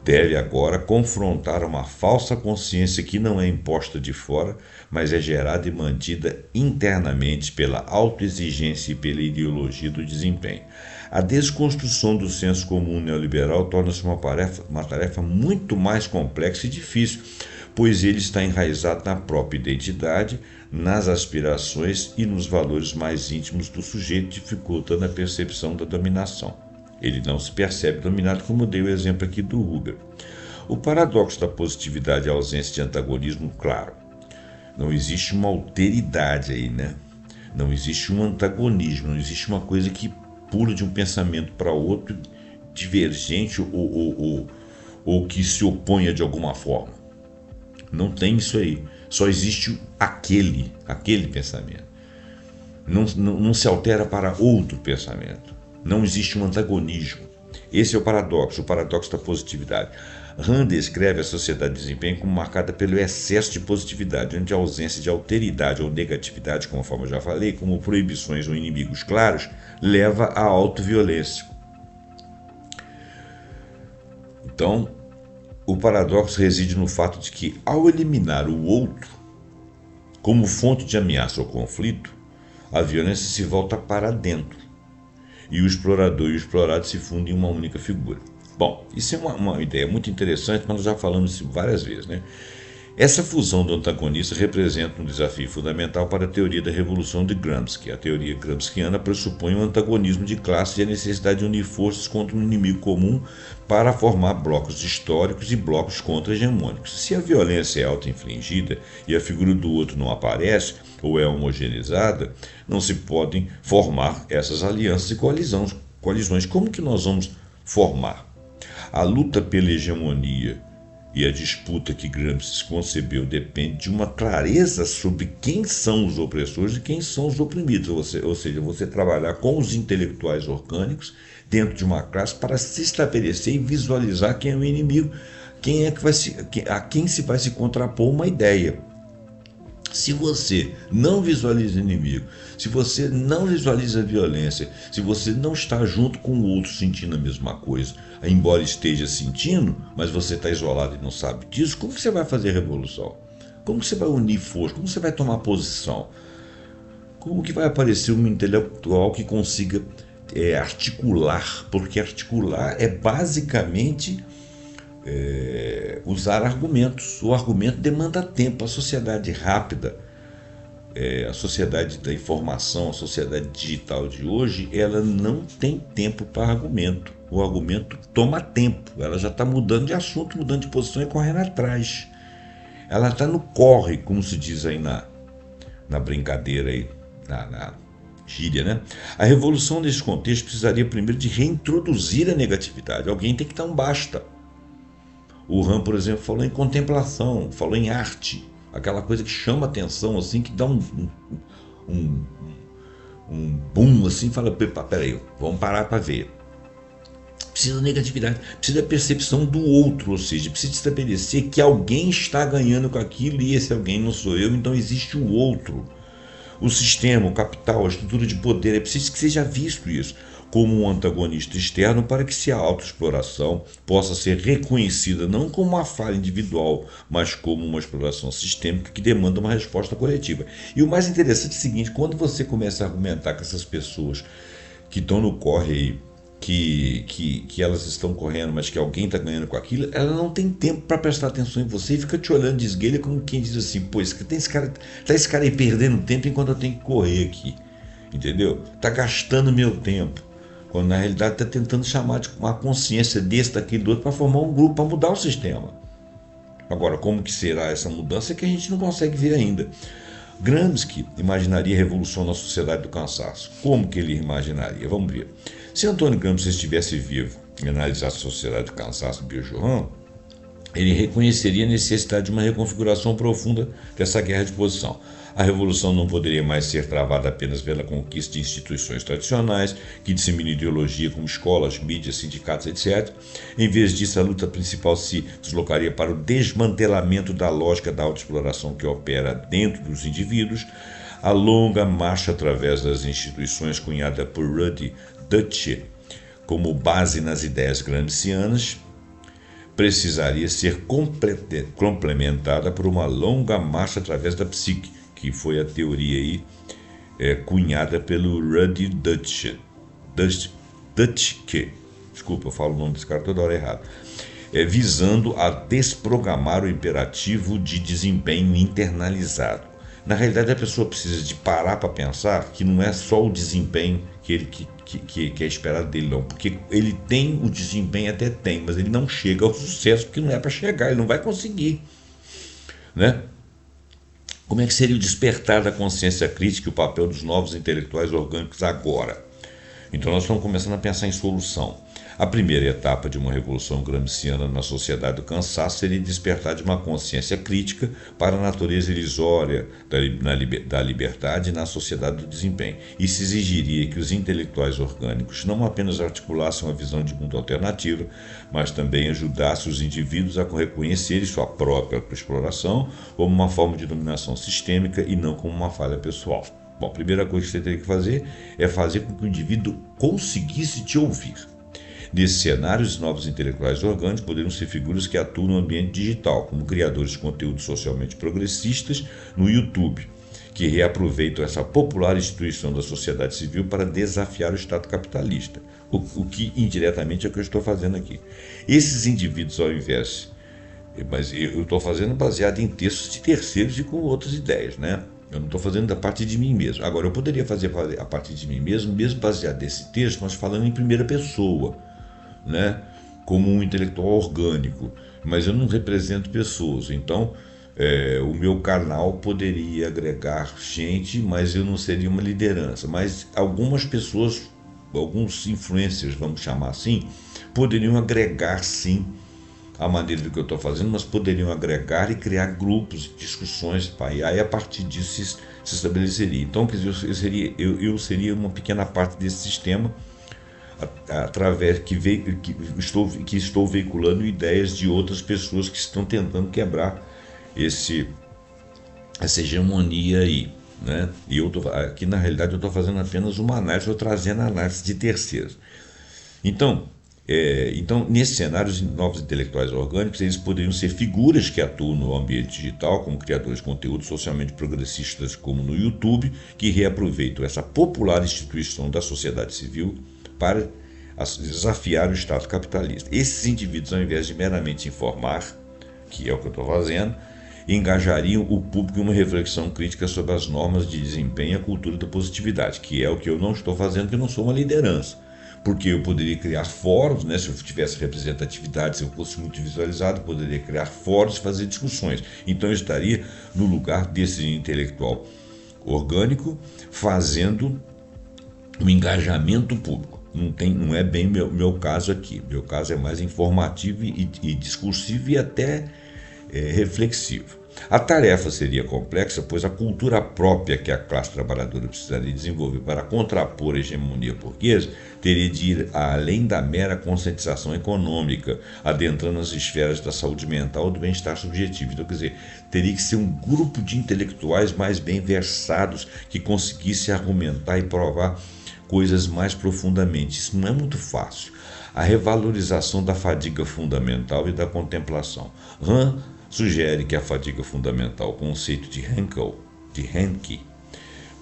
deve agora confrontar uma falsa consciência que não é imposta de fora, mas é gerada e mantida internamente pela autoexigência e pela ideologia do desempenho. A desconstrução do senso comum neoliberal torna-se uma tarefa muito mais complexa e difícil, pois ele está enraizado na própria identidade, nas aspirações e nos valores mais íntimos do sujeito, dificultando a percepção da dominação. Ele não se percebe dominado, como dei o exemplo aqui do Huber. O paradoxo da positividade e a ausência de antagonismo, claro. Não existe uma alteridade aí, né? Não existe um antagonismo, não existe uma coisa que pula de um pensamento para outro, divergente ou que se oponha de alguma forma. Não tem isso aí. Só existe aquele pensamento. Não se altera para outro pensamento. Não existe um antagonismo. Esse é o paradoxo da positividade. Rand descreve a sociedade de desempenho como marcada pelo excesso de positividade, onde a ausência de alteridade ou negatividade, conforme eu já falei, como proibições ou inimigos claros, leva à autoviolência. Então, o paradoxo reside no fato de que, ao eliminar o outro como fonte de ameaça ou conflito, a violência se volta para dentro e o explorador e o explorado se fundem em uma única figura. Bom, isso é uma ideia muito interessante, mas nós já falamos isso várias vezes, né? Essa fusão do antagonista representa um desafio fundamental para a teoria da revolução de Gramsci. A teoria gramsciana pressupõe um antagonismo de classe e a necessidade de unir forças contra um inimigo comum para formar blocos históricos e blocos contra-hegemônicos. Se a violência é auto-infligida e a figura do outro não aparece ou é homogeneizada, não se podem formar essas alianças e coalizões. Como que nós vamos formar? A luta pela hegemonia e a disputa que Gramsci concebeu depende de uma clareza sobre quem são os opressores e quem são os oprimidos, ou seja, você trabalhar com os intelectuais orgânicos dentro de uma classe para se estabelecer e visualizar quem é o inimigo, a quem se vai se contrapor uma ideia. Se você não visualiza o inimigo, se você não visualiza a violência, se você não está junto com o outro sentindo a mesma coisa, embora esteja sentindo, mas você está isolado e não sabe disso, como que você vai fazer revolução? Como que você vai unir força? Como você vai tomar posição? Como que vai aparecer um intelectual que consiga articular? Porque articular é basicamente usar argumentos. O argumento demanda tempo. A sociedade rápida, a sociedade da informação, a sociedade digital de hoje, ela não tem tempo para argumento. O argumento toma tempo. Ela já está mudando de assunto, mudando de posição e correndo atrás. Ela está no corre, como se diz aí na brincadeira aí, na gíria, né? A revolução nesse contexto precisaria primeiro de reintroduzir a negatividade. Alguém tem que dar um basta. O Rand, por exemplo, falou em contemplação, falou em arte, aquela coisa que chama atenção, assim, que dá um boom, assim, fala, peraí, vamos parar para ver. Precisa da negatividade, precisa da percepção do outro, ou seja, precisa estabelecer que alguém está ganhando com aquilo e esse alguém não sou eu, então existe o outro. O sistema, o capital, a estrutura de poder, é preciso que seja visto isso como um antagonista externo para que a autoexploração possa ser reconhecida não como uma falha individual, mas como uma exploração sistêmica que demanda uma resposta coletiva. E o mais interessante é o seguinte, quando você começa a argumentar com essas pessoas que estão no corre aí, que elas estão correndo, mas que alguém está ganhando com aquilo, ela não tem tempo para prestar atenção em você e fica te olhando de esguelha como quem diz assim, pô, esse cara aí perdendo tempo enquanto eu tenho que correr aqui, entendeu? Está gastando meu tempo. Quando na realidade está tentando chamar de uma consciência desse, daquele, do outro, para formar um grupo, para mudar o sistema. Agora, como que será essa mudança é que a gente não consegue ver ainda. Gramsci imaginaria a revolução na sociedade do cansaço. Como que ele imaginaria? Vamos ver. Se Antônio Gramsci estivesse vivo e analisasse a sociedade do cansaço do Bill-Johan, ele reconheceria a necessidade de uma reconfiguração profunda dessa guerra de posição. A revolução não poderia mais ser travada apenas pela conquista de instituições tradicionais, que disseminam ideologia como escolas, mídias, sindicatos, etc. Em vez disso, a luta principal se deslocaria para o desmantelamento da lógica da autoexploração que opera dentro dos indivíduos. A longa marcha através das instituições, cunhada por Rudi Dutschke como base nas ideias gramscianas, precisaria ser complementada por uma longa marcha através da psique, que foi a teoria aí, cunhada pelo Rudi Dutschke. Desculpa, eu falo o nome desse cara toda hora errado. Visando a desprogramar o imperativo de desempenho internalizado. Na realidade, a pessoa precisa de parar para pensar que não é só o desempenho que é esperado dele, não. Porque ele tem o desempenho, até tem, mas ele não chega ao sucesso porque não é para chegar, ele não vai conseguir, né? Como é que seria o despertar da consciência crítica e o papel dos novos intelectuais orgânicos agora? Então nós estamos começando a pensar em solução. A primeira etapa de uma revolução gramsciana na sociedade do cansaço seria despertar de uma consciência crítica para a natureza ilusória da liberdade na sociedade do desempenho. Isso exigiria que os intelectuais orgânicos não apenas articulassem uma visão de mundo alternativa, mas também ajudassem os indivíduos a reconhecerem sua própria exploração como uma forma de dominação sistêmica e não como uma falha pessoal. Bom, a primeira coisa que você tem que fazer é fazer com que o indivíduo conseguisse te ouvir. Nesse cenário, os novos intelectuais orgânicos poderiam ser figuras que atuam no ambiente digital, como criadores de conteúdos socialmente progressistas no YouTube, que reaproveitam essa popular instituição da sociedade civil para desafiar o Estado capitalista, o que indiretamente é o que eu estou fazendo aqui. Esses indivíduos, ao invés... Mas eu estou fazendo baseado em textos de terceiros e com outras ideias, né? Eu não estou fazendo da parte de mim mesmo. Agora, eu poderia fazer a partir de mim mesmo baseado nesse texto, mas falando em primeira pessoa, né? Como um intelectual orgânico. Mas eu não represento pessoas. Então, o meu canal poderia agregar gente, mas eu não seria uma liderança. Mas algumas pessoas, alguns influencers, vamos chamar assim, poderiam agregar, sim, a maneira do que eu estou fazendo, mas poderiam agregar e criar grupos, discussões, e aí a partir disso se estabeleceria. Então, quer dizer, eu seria uma pequena parte desse sistema, através que estou veiculando ideias de outras pessoas que estão tentando quebrar essa hegemonia aí, né? E aqui na realidade eu estou fazendo apenas uma análise, estou trazendo a análise de terceiros. Então, nesse cenário, os novos intelectuais orgânicos eles poderiam ser figuras que atuam no ambiente digital, como criadores de conteúdos socialmente progressistas, como no YouTube, que reaproveitam essa popular instituição da sociedade civil para desafiar o Estado capitalista. Esses indivíduos, ao invés de meramente informar, que é o que eu estou fazendo, engajariam o público em uma reflexão crítica sobre as normas de desempenho e a cultura da positividade, que é o que eu não estou fazendo, porque eu não sou uma liderança. Porque eu poderia criar fóruns, né? Se eu tivesse representatividade, se eu fosse muito visualizado, eu poderia criar fóruns e fazer discussões. Então eu estaria no lugar desse intelectual orgânico, fazendo um engajamento público. Não é bem meu caso aqui. Meu caso é mais informativo e discursivo e até reflexivo. A tarefa seria complexa, pois a cultura própria que a classe trabalhadora precisaria desenvolver para contrapor a hegemonia burguesa teria de ir além da mera conscientização econômica, adentrando as esferas da saúde mental ou do bem-estar subjetivo. Então, quer dizer, teria que ser um grupo de intelectuais mais bem versados que conseguisse argumentar e provar coisas mais profundamente. Isso não é muito fácil. A revalorização da fadiga fundamental e da contemplação. Hahn sugere que a fadiga fundamental, o conceito de Henke,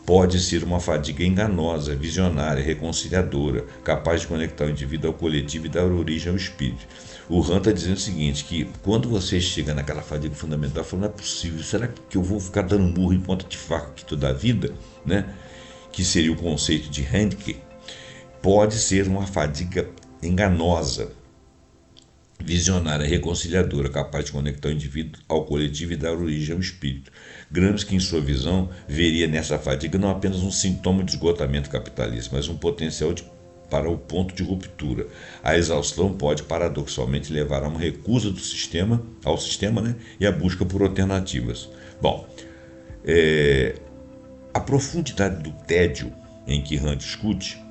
pode ser uma fadiga enganosa, visionária, reconciliadora, capaz de conectar o indivíduo ao coletivo e dar origem ao espírito. O Han está dizendo o seguinte, que quando você chega naquela fadiga fundamental, fala, não é possível, será que eu vou ficar dando murro em ponta de faca aqui toda a vida? Né? Que seria o conceito de Henke, pode ser uma fadiga enganosa, visionária reconciliadora, capaz de conectar o indivíduo ao coletivo e dar origem ao espírito. Gramsci, em sua visão, veria nessa fadiga não apenas um sintoma de esgotamento capitalista, mas um potencial para o ponto de ruptura. A exaustão pode, paradoxalmente, levar a uma recusa do sistema, né, e a busca por alternativas. Bom, a profundidade do tédio em que Hunt discute,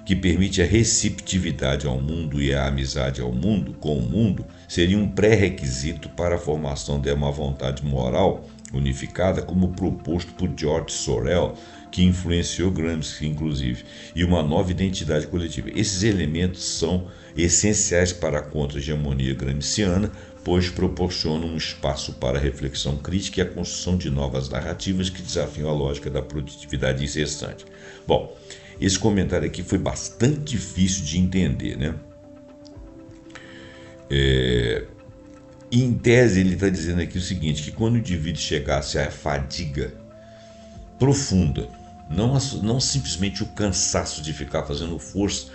que permite a receptividade ao mundo e a amizade com o mundo, seria um pré-requisito para a formação de uma vontade moral unificada, como proposto por George Sorel, que influenciou Gramsci, inclusive, e uma nova identidade coletiva. Esses elementos são essenciais para a contra-hegemonia gramsciana, pois proporcionam um espaço para a reflexão crítica e a construção de novas narrativas que desafiam a lógica da produtividade incessante. Bom, esse comentário aqui foi bastante difícil de entender, né? Em tese, ele está dizendo aqui o seguinte, que quando o indivíduo chegasse à fadiga profunda, não simplesmente o cansaço de ficar fazendo força,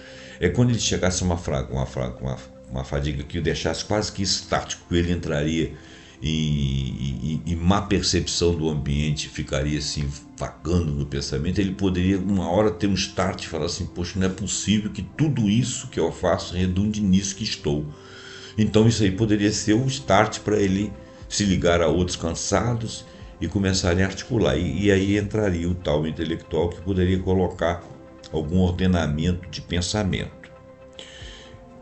quando ele chegasse a uma fadiga que o deixasse quase que estático, ele entraria em má percepção do ambiente, ficaria assim vagando no pensamento, ele poderia uma hora ter um start e falar assim, poxa, não é possível que tudo isso que eu faço redunde nisso que estou. Então isso aí poderia ser um start para ele se ligar a outros cansados e começarem a articular. E aí entraria o tal intelectual que poderia colocar algum ordenamento de pensamento.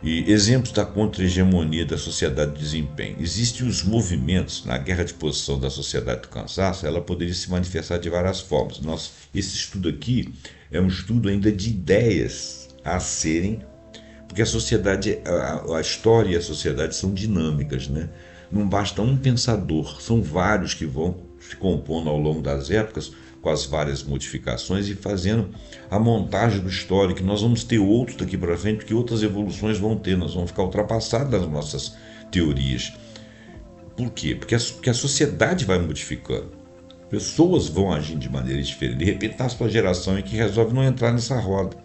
E exemplos da contra-hegemonia da sociedade do desempenho. Existem os movimentos na guerra de posição da sociedade do cansaço, ela poderia se manifestar de várias formas. Esse estudo aqui é um estudo ainda de ideias a serem, porque a sociedade, a história e a sociedade são dinâmicas, né? Não basta um pensador, são vários que vão se compondo ao longo das épocas, com as várias modificações e fazendo a montagem do histórico. Nós vamos ter outros daqui para frente, porque outras evoluções vão ter, nós vamos ficar ultrapassados das nossas teorias. Por quê? Porque a sociedade vai modificando, pessoas vão agindo de maneira diferente, de repente está a sua geração que resolve não entrar nessa roda.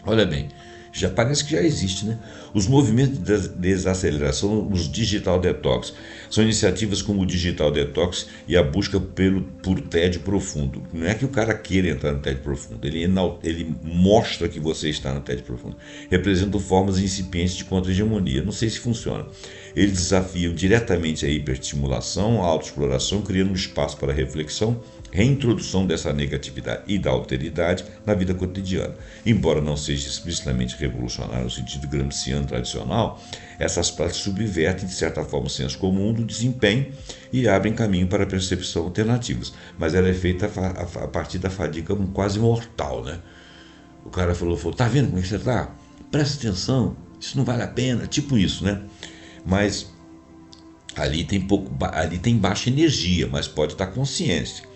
Olha bem, já parece que já existe, né? Os movimentos de desaceleração, os digital detox, são iniciativas como o digital detox e a busca por tédio profundo. Não é que o cara queira entrar no tédio profundo, ele mostra que você está no tédio profundo. Representam formas incipientes de contra-hegemonia. Não sei se funciona. Eles desafiam diretamente a hiperestimulação, a autoexploração, criando um espaço para reflexão, reintrodução dessa negatividade e da alteridade na vida cotidiana. Embora não seja explicitamente revolucionário no sentido gramsciano tradicional, essas práticas subvertem, de certa forma, o senso comum do desempenho e abrem caminho para a percepção alternativas. Mas ela é feita a partir da fadiga quase mortal, né? O cara falou, tá vendo como é que você está? Presta atenção, isso não vale a pena, tipo isso, né? Mas ali tem baixa energia, mas pode estar consciência.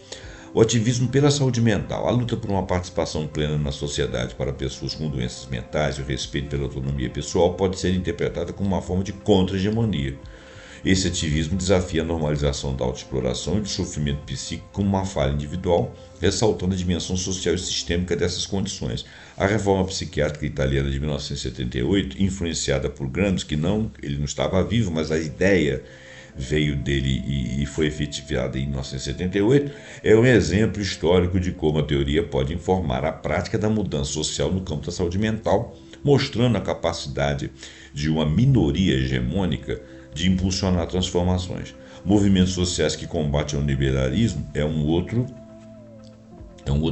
O ativismo pela saúde mental, a luta por uma participação plena na sociedade para pessoas com doenças mentais e o respeito pela autonomia pessoal pode ser interpretada como uma forma de contra-hegemonia. Esse ativismo desafia a normalização da autoexploração e do sofrimento psíquico como uma falha individual, ressaltando a dimensão social e sistêmica dessas condições. A reforma psiquiátrica italiana de 1978, influenciada por Gramsci, ele não estava vivo, mas a ideia veio dele e foi efetivada em 1978, é um exemplo histórico de como a teoria pode informar a prática da mudança social no campo da saúde mental, mostrando a capacidade de uma minoria hegemônica de impulsionar transformações. Movimentos sociais que combatem o liberalismo é um outro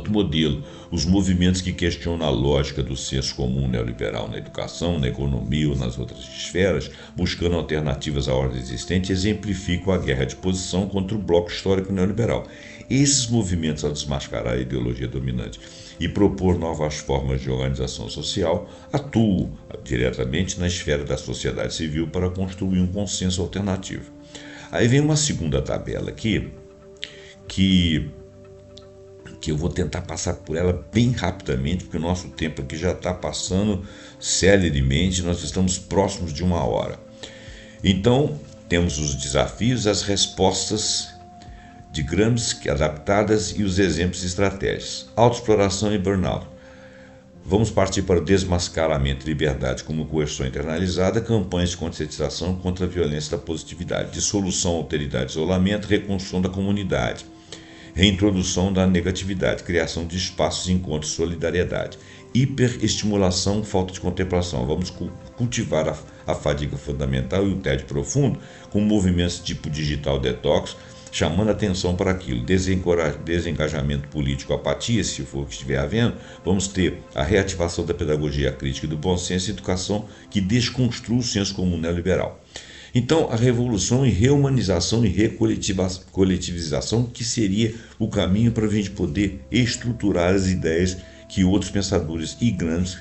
modelo. Os movimentos que questionam a lógica do senso comum neoliberal na educação, na economia ou nas outras esferas, buscando alternativas à ordem existente, exemplificam a guerra de posição contra o bloco histórico neoliberal. Esses movimentos, ao desmascarar a ideologia dominante e propor novas formas de organização social, atuam diretamente na esfera da sociedade civil para construir um consenso alternativo. Aí vem uma segunda tabela aqui, que eu vou tentar passar por ela bem rapidamente, porque o nosso tempo aqui já está passando celeremente, nós estamos próximos de 1 hora. Então, temos os desafios, as respostas de Gramsci adaptadas e os exemplos e estratégias. Autoexploração e burnout. Vamos partir para o desmascaramento e liberdade como coerção internalizada, campanhas de conscientização contra a violência da positividade, dissolução, alteridade, isolamento, reconstrução da comunidade, reintrodução da negatividade, criação de espaços de encontro e solidariedade, hiperestimulação, falta de contemplação. Vamos cultivar a fadiga fundamental e o tédio profundo com movimentos tipo digital detox, chamando atenção para aquilo, desengajamento político, apatia, se for o que estiver havendo. Vamos ter a reativação da pedagogia crítica e do bom senso e educação que desconstrua o senso comum neoliberal. Então, a revolução e reumanização e recoletivização, que seria o caminho para a gente poder estruturar as ideias que outros pensadores e Gramsci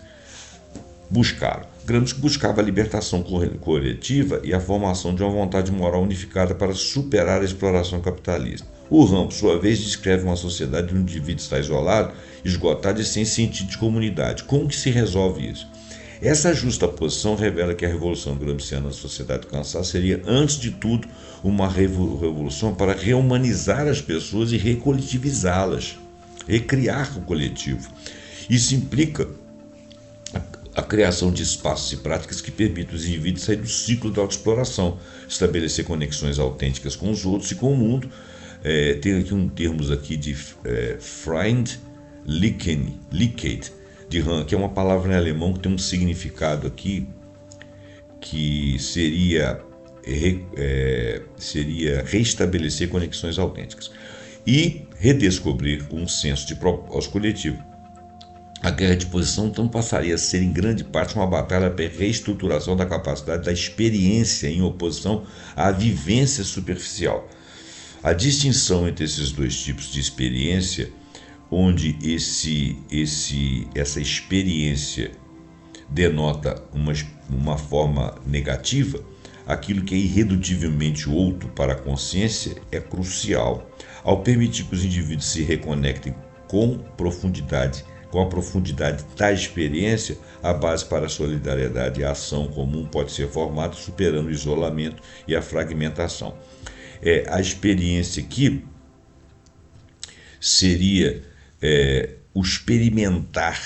buscaram. Gramsci buscava a libertação coletiva e a formação de uma vontade moral unificada para superar a exploração capitalista. O Rand, por sua vez, descreve uma sociedade onde o indivíduo está isolado, esgotado e sem sentido de comunidade. Como que se resolve isso? Essa justa posição revela que a revolução gramsciana na sociedade do cansaço seria, antes de tudo, uma revolução para rehumanizar as pessoas e recoletivizá-las, recriar o coletivo. Isso implica a criação de espaços e práticas que permitam aos indivíduos sair do ciclo da autoexploração, estabelecer conexões autênticas com os outros e com o mundo. Tem aqui termos aqui de Freundlichkeit, de Rand, que é uma palavra em alemão que tem um significado aqui que seria restabelecer conexões autênticas e redescobrir um senso de propósito coletivo. A guerra de posição então passaria a ser em grande parte uma batalha pela reestruturação da capacidade da experiência em oposição à vivência superficial. A distinção entre esses dois tipos de experiência, onde essa experiência denota uma forma negativa, aquilo que é irredutivelmente outro para a consciência, é crucial. Ao permitir que os indivíduos se reconectem com a profundidade da experiência, a base para a solidariedade e a ação comum pode ser formada, superando o isolamento e a fragmentação. A experiência aqui seria o experimentar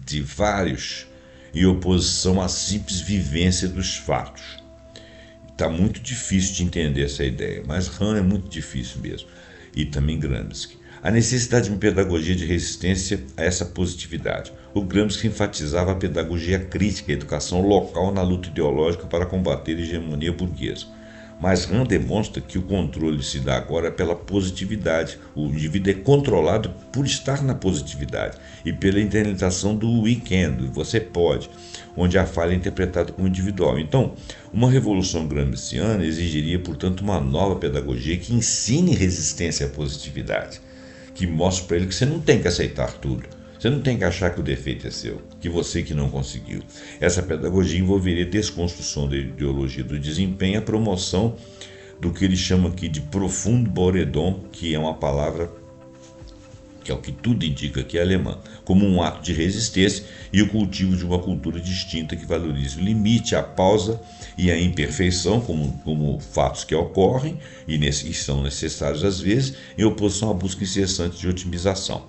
de vários em oposição à simples vivência dos fatos. Está muito difícil de entender essa ideia, mas Rand é muito difícil mesmo, e também Gramsci. A necessidade de uma pedagogia de resistência a essa positividade. O Gramsci enfatizava a pedagogia crítica, a educação local na luta ideológica para combater a hegemonia burguesa. Mas Rand demonstra que o controle se dá agora pela positividade. O indivíduo é controlado por estar na positividade e pela internalização do weekend, você pode, onde a falha é interpretada como individual. Então, uma revolução gramsciana exigiria, portanto, uma nova pedagogia que ensine resistência à positividade, que mostre para ele que você não tem que aceitar tudo. Você não tem que achar que o defeito é seu, que você que não conseguiu. Essa pedagogia envolveria desconstrução da ideologia do desempenho, a promoção do que ele chama aqui de profundo Boredom, que é uma palavra que é o que tudo indica que é alemã, como um ato de resistência e o cultivo de uma cultura distinta que valorize o limite, a pausa e a imperfeição como fatos que ocorrem e são necessários às vezes, em oposição à busca incessante de otimização.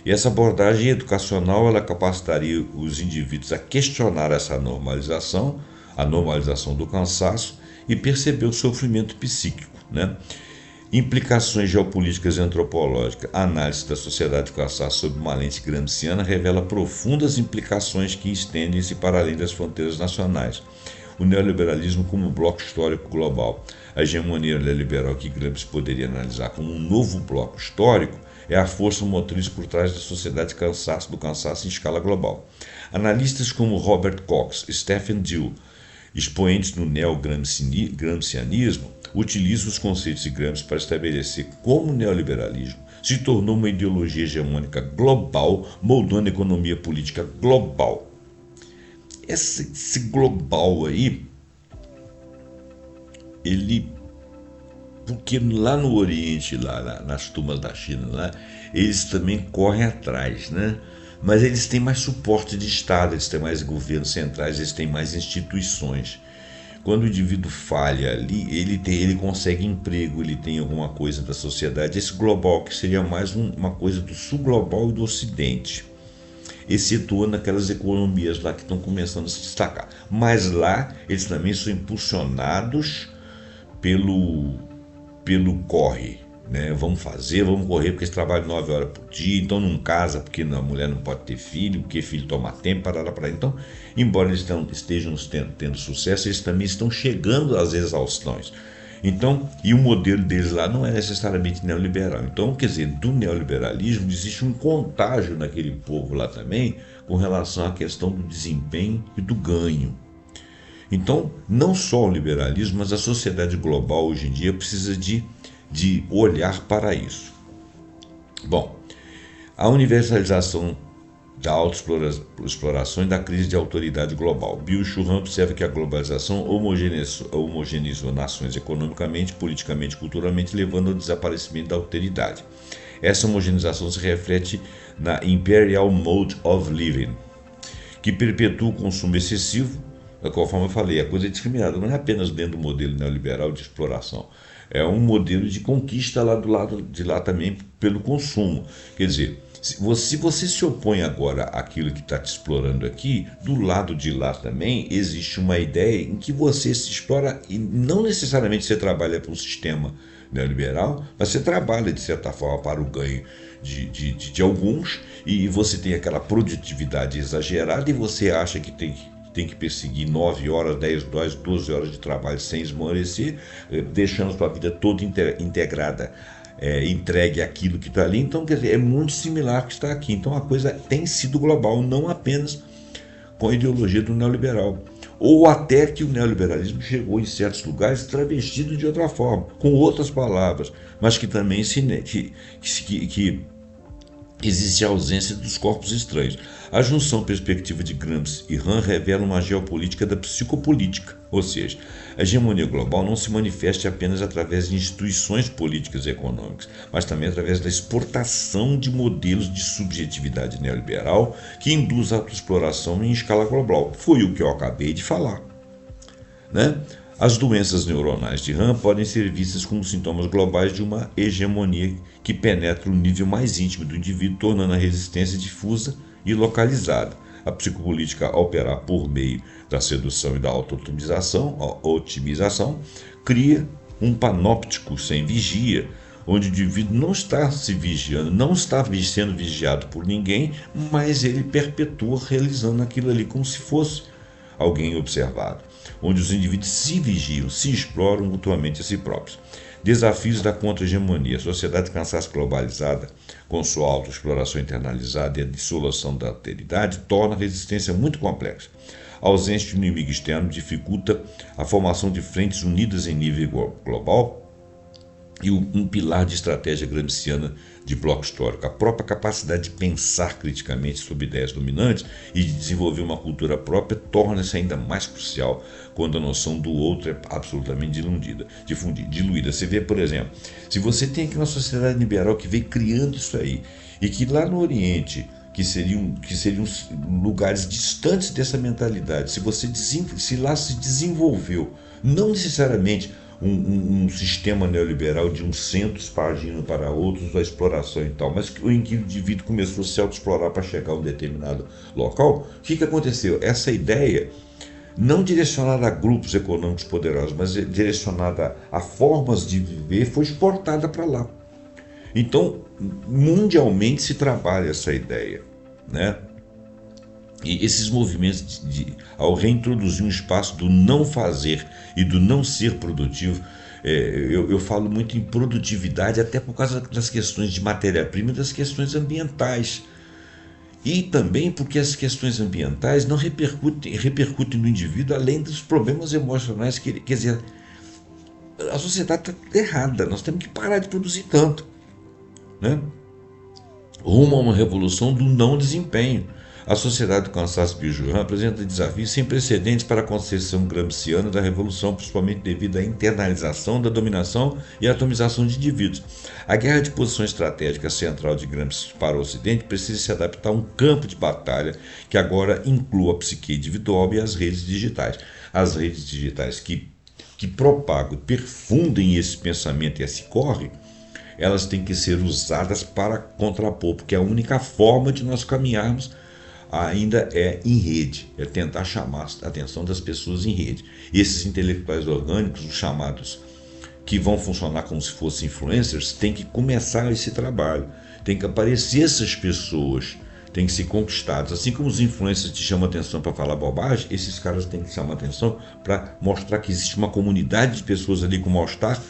E essa abordagem educacional ela capacitaria os indivíduos a questionar essa normalização, a normalização do cansaço e perceber o sofrimento psíquico, né? Implicações geopolíticas e antropológicas. A análise da sociedade do cansaço sob uma lente gramsciana revela profundas implicações que estendem-se para além das fronteiras nacionais. O neoliberalismo como bloco histórico global. A hegemonia neoliberal que Gramsci poderia analisar como um novo bloco histórico é a força motriz por trás da sociedade do cansaço em escala global. Analistas como Robert Cox e Stephen Dill, expoentes do neo-gramscianismo, utilizam os conceitos de Gramsci para estabelecer como o neoliberalismo se tornou uma ideologia hegemônica global, moldando a economia política global. Esse global aí, porque lá no Oriente, lá nas turmas da China, lá, eles também correm atrás, né? Mas eles têm mais suporte de Estado, eles têm mais governos centrais, eles têm mais instituições. Quando o indivíduo falha ali, ele consegue emprego, ele tem alguma coisa da sociedade. Esse global que seria mais uma coisa do sul global e do ocidente. excetuando aquelas economias lá que estão começando a se destacar. Mas lá eles também são impulsionados pelo corre, né? Vamos fazer, vamos correr, porque eles trabalham 9 horas por dia, então não casa, porque a mulher não pode ter filho, porque filho toma tempo, para. Então, embora eles estejam tendo sucesso, eles também estão chegando às exaustões. Então, e o modelo deles lá não é necessariamente neoliberal. Então, quer dizer, do neoliberalismo existe um contágio naquele povo lá também com relação à questão do desempenho e do ganho. Então, não só o liberalismo, mas a sociedade global hoje em dia precisa de olhar para isso. Bom, a universalização da autoexploração e da crise de autoridade global. Byung-Chul Han observa que a globalização homogeneizou nações economicamente, politicamente e culturalmente, levando ao desaparecimento da alteridade. Essa homogeneização se reflete na Imperial Mode of Living, que perpetua o consumo excessivo, conforme eu falei, a coisa é discriminada, não é apenas dentro do modelo neoliberal de exploração, é um modelo de conquista lá do lado de lá também pelo consumo. Quer dizer, se você se opõe agora àquilo que está te explorando aqui, do lado de lá também existe uma ideia em que você se explora e não necessariamente você trabalha para um sistema neoliberal, mas você trabalha de certa forma para o ganho de alguns, e você tem aquela produtividade exagerada e você acha que tem que perseguir 9 horas, 10 horas, 12 horas de trabalho sem esmorecer, deixando sua vida toda integrada, entregue àquilo que está ali. Então, quer dizer, é muito similar ao que está aqui. Então, a coisa tem sido global, não apenas com a ideologia do neoliberal. Ou até que o neoliberalismo chegou em certos lugares travestido de outra forma, com outras palavras, mas que também que existe a ausência dos corpos estranhos. A junção perspectiva de Gramsci e Han revela uma geopolítica da psicopolítica, ou seja, a hegemonia global não se manifesta apenas através de instituições políticas e econômicas, mas também através da exportação de modelos de subjetividade neoliberal que induz a autoexploração em escala global. Foi o que eu acabei de falar, né? As doenças neuronais de Han podem ser vistas como sintomas globais de uma hegemonia que penetra o nível mais íntimo do indivíduo, tornando a resistência difusa e localizada. A psicopolítica, ao operar por meio da sedução e da auto-otimização, cria um panóptico sem vigia, onde o indivíduo não está se vigiando, não está sendo vigiado por ninguém, mas ele perpetua realizando aquilo ali como se fosse alguém observado, onde os indivíduos se vigiam, se exploram mutuamente a si próprios. Desafios da contra-hegemonia. A sociedade de cansaço globalizada, com sua autoexploração internalizada e a dissolução da alteridade, torna a resistência muito complexa. A ausência de um inimigo externo dificulta a formação de frentes unidas em nível global e um pilar de estratégia gramsciana de bloco histórico. A própria capacidade de pensar criticamente sobre ideias dominantes e de desenvolver uma cultura própria torna-se ainda mais crucial quando a noção do outro é absolutamente diluída. Você vê, por exemplo, se você tem aqui uma sociedade liberal que veio criando isso aí, e que lá no Oriente, que seriam lugares distantes dessa mentalidade, se lá se desenvolveu, não necessariamente um sistema neoliberal de uns centros partindo para outros, a exploração e tal, mas em que o indivíduo começou a se autoexplorar para chegar a um determinado local, o que aconteceu? Essa ideia, não direcionada a grupos econômicos poderosos, mas direcionada a formas de viver, foi exportada para lá. Então, mundialmente se trabalha essa ideia, né? E esses movimentos, ao reintroduzir um espaço do não fazer e do não ser produtivo, eu falo muito em produtividade até por causa das questões de matéria-prima e das questões ambientais. E também porque as questões ambientais não repercutem no indivíduo além dos problemas emocionais. Quer dizer, a sociedade está errada, nós temos que parar de produzir tanto, né? Rumo a uma revolução do não desempenho. A sociedade do cansaço Byung-Chul Han apresenta desafios sem precedentes para a concepção gramsciana da revolução, principalmente devido à internalização da dominação e atomização de indivíduos. A guerra de posição estratégica central de Gramsci para o Ocidente precisa se adaptar a um campo de batalha que agora inclua a psique individual e as redes digitais. As redes digitais que propagam, perfundem esse pensamento e esse corre, elas têm que ser usadas para contrapor, porque é a única forma de nós caminharmos ainda é em rede, é tentar chamar a atenção das pessoas em rede. E esses intelectuais orgânicos, os chamados que vão funcionar como se fossem influencers, tem que começar esse trabalho, tem que aparecer essas pessoas, tem que ser conquistadas. Assim como os influencers te chamam a atenção para falar bobagem, esses caras têm que chamar a atenção para mostrar que existe uma comunidade de pessoas ali com mal-estar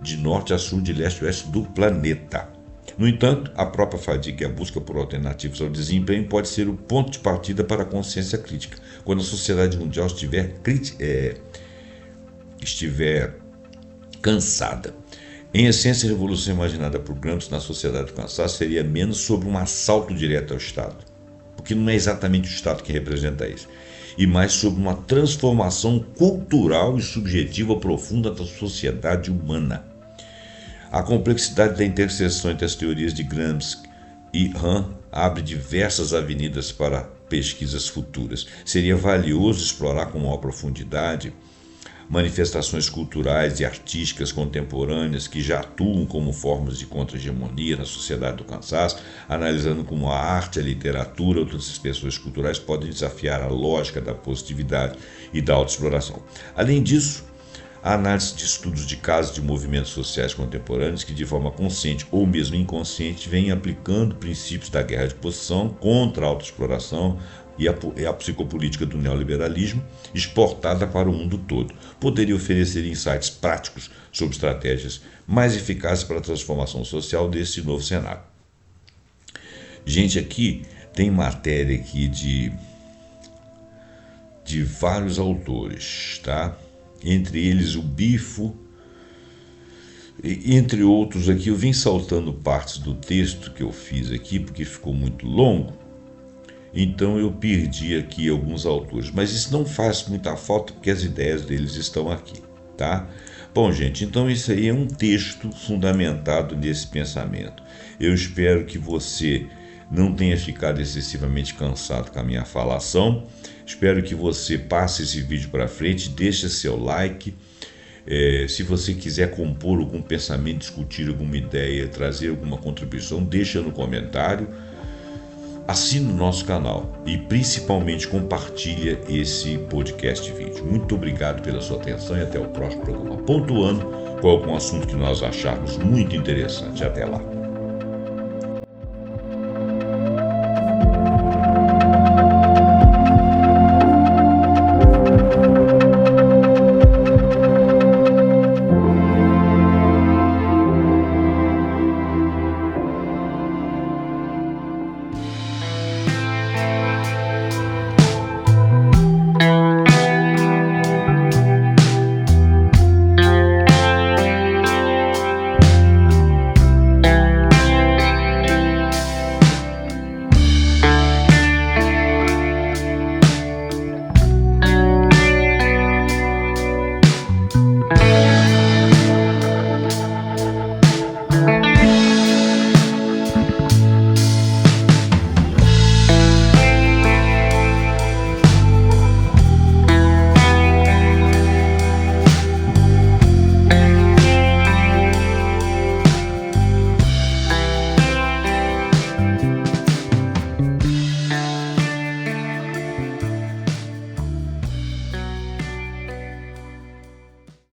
de norte a sul, de leste a oeste do planeta. No entanto, a própria fadiga e a busca por alternativas ao desempenho pode ser o ponto de partida para a consciência crítica. Quando a sociedade mundial estiver cansada. Em essência, a revolução imaginada por Gramsci na sociedade do cansaço seria menos sobre um assalto direto ao Estado, porque não é exatamente o Estado que representa isso, e mais sobre uma transformação cultural e subjetiva profunda da sociedade humana. A complexidade da interseção entre as teorias de Gramsci e Hahn abre diversas avenidas para pesquisas futuras. Seria valioso explorar com maior profundidade manifestações culturais e artísticas contemporâneas que já atuam como formas de contra-hegemonia na sociedade do cansaço, analisando como a arte, a literatura, outras expressões culturais podem desafiar a lógica da positividade e da autoexploração. Além disso, a análise de estudos de casos de movimentos sociais contemporâneos que, de forma consciente ou mesmo inconsciente, vêm aplicando princípios da guerra de posição contra a autoexploração e a psicopolítica do neoliberalismo exportada para o mundo todo. Poderia oferecer insights práticos sobre estratégias mais eficazes para a transformação social desse novo cenário. Gente, aqui tem matéria aqui de vários autores, tá? Entre eles o Bifo, entre outros aqui. Eu vim saltando partes do texto que eu fiz aqui porque ficou muito longo. Então eu perdi aqui alguns autores, mas isso não faz muita falta porque as ideias deles estão aqui, tá? Bom, gente, então isso aí é um texto fundamentado nesse pensamento. Eu espero que você não tenha ficado excessivamente cansado com a minha falação. Espero que você passe esse vídeo para frente, deixe seu like. Se você quiser compor algum pensamento, discutir alguma ideia, trazer alguma contribuição, deixa no comentário. Assine o nosso canal e principalmente compartilha esse podcast vídeo. Muito obrigado pela sua atenção e até o próximo programa, pontuando com algum assunto que nós acharmos muito interessante. Até lá.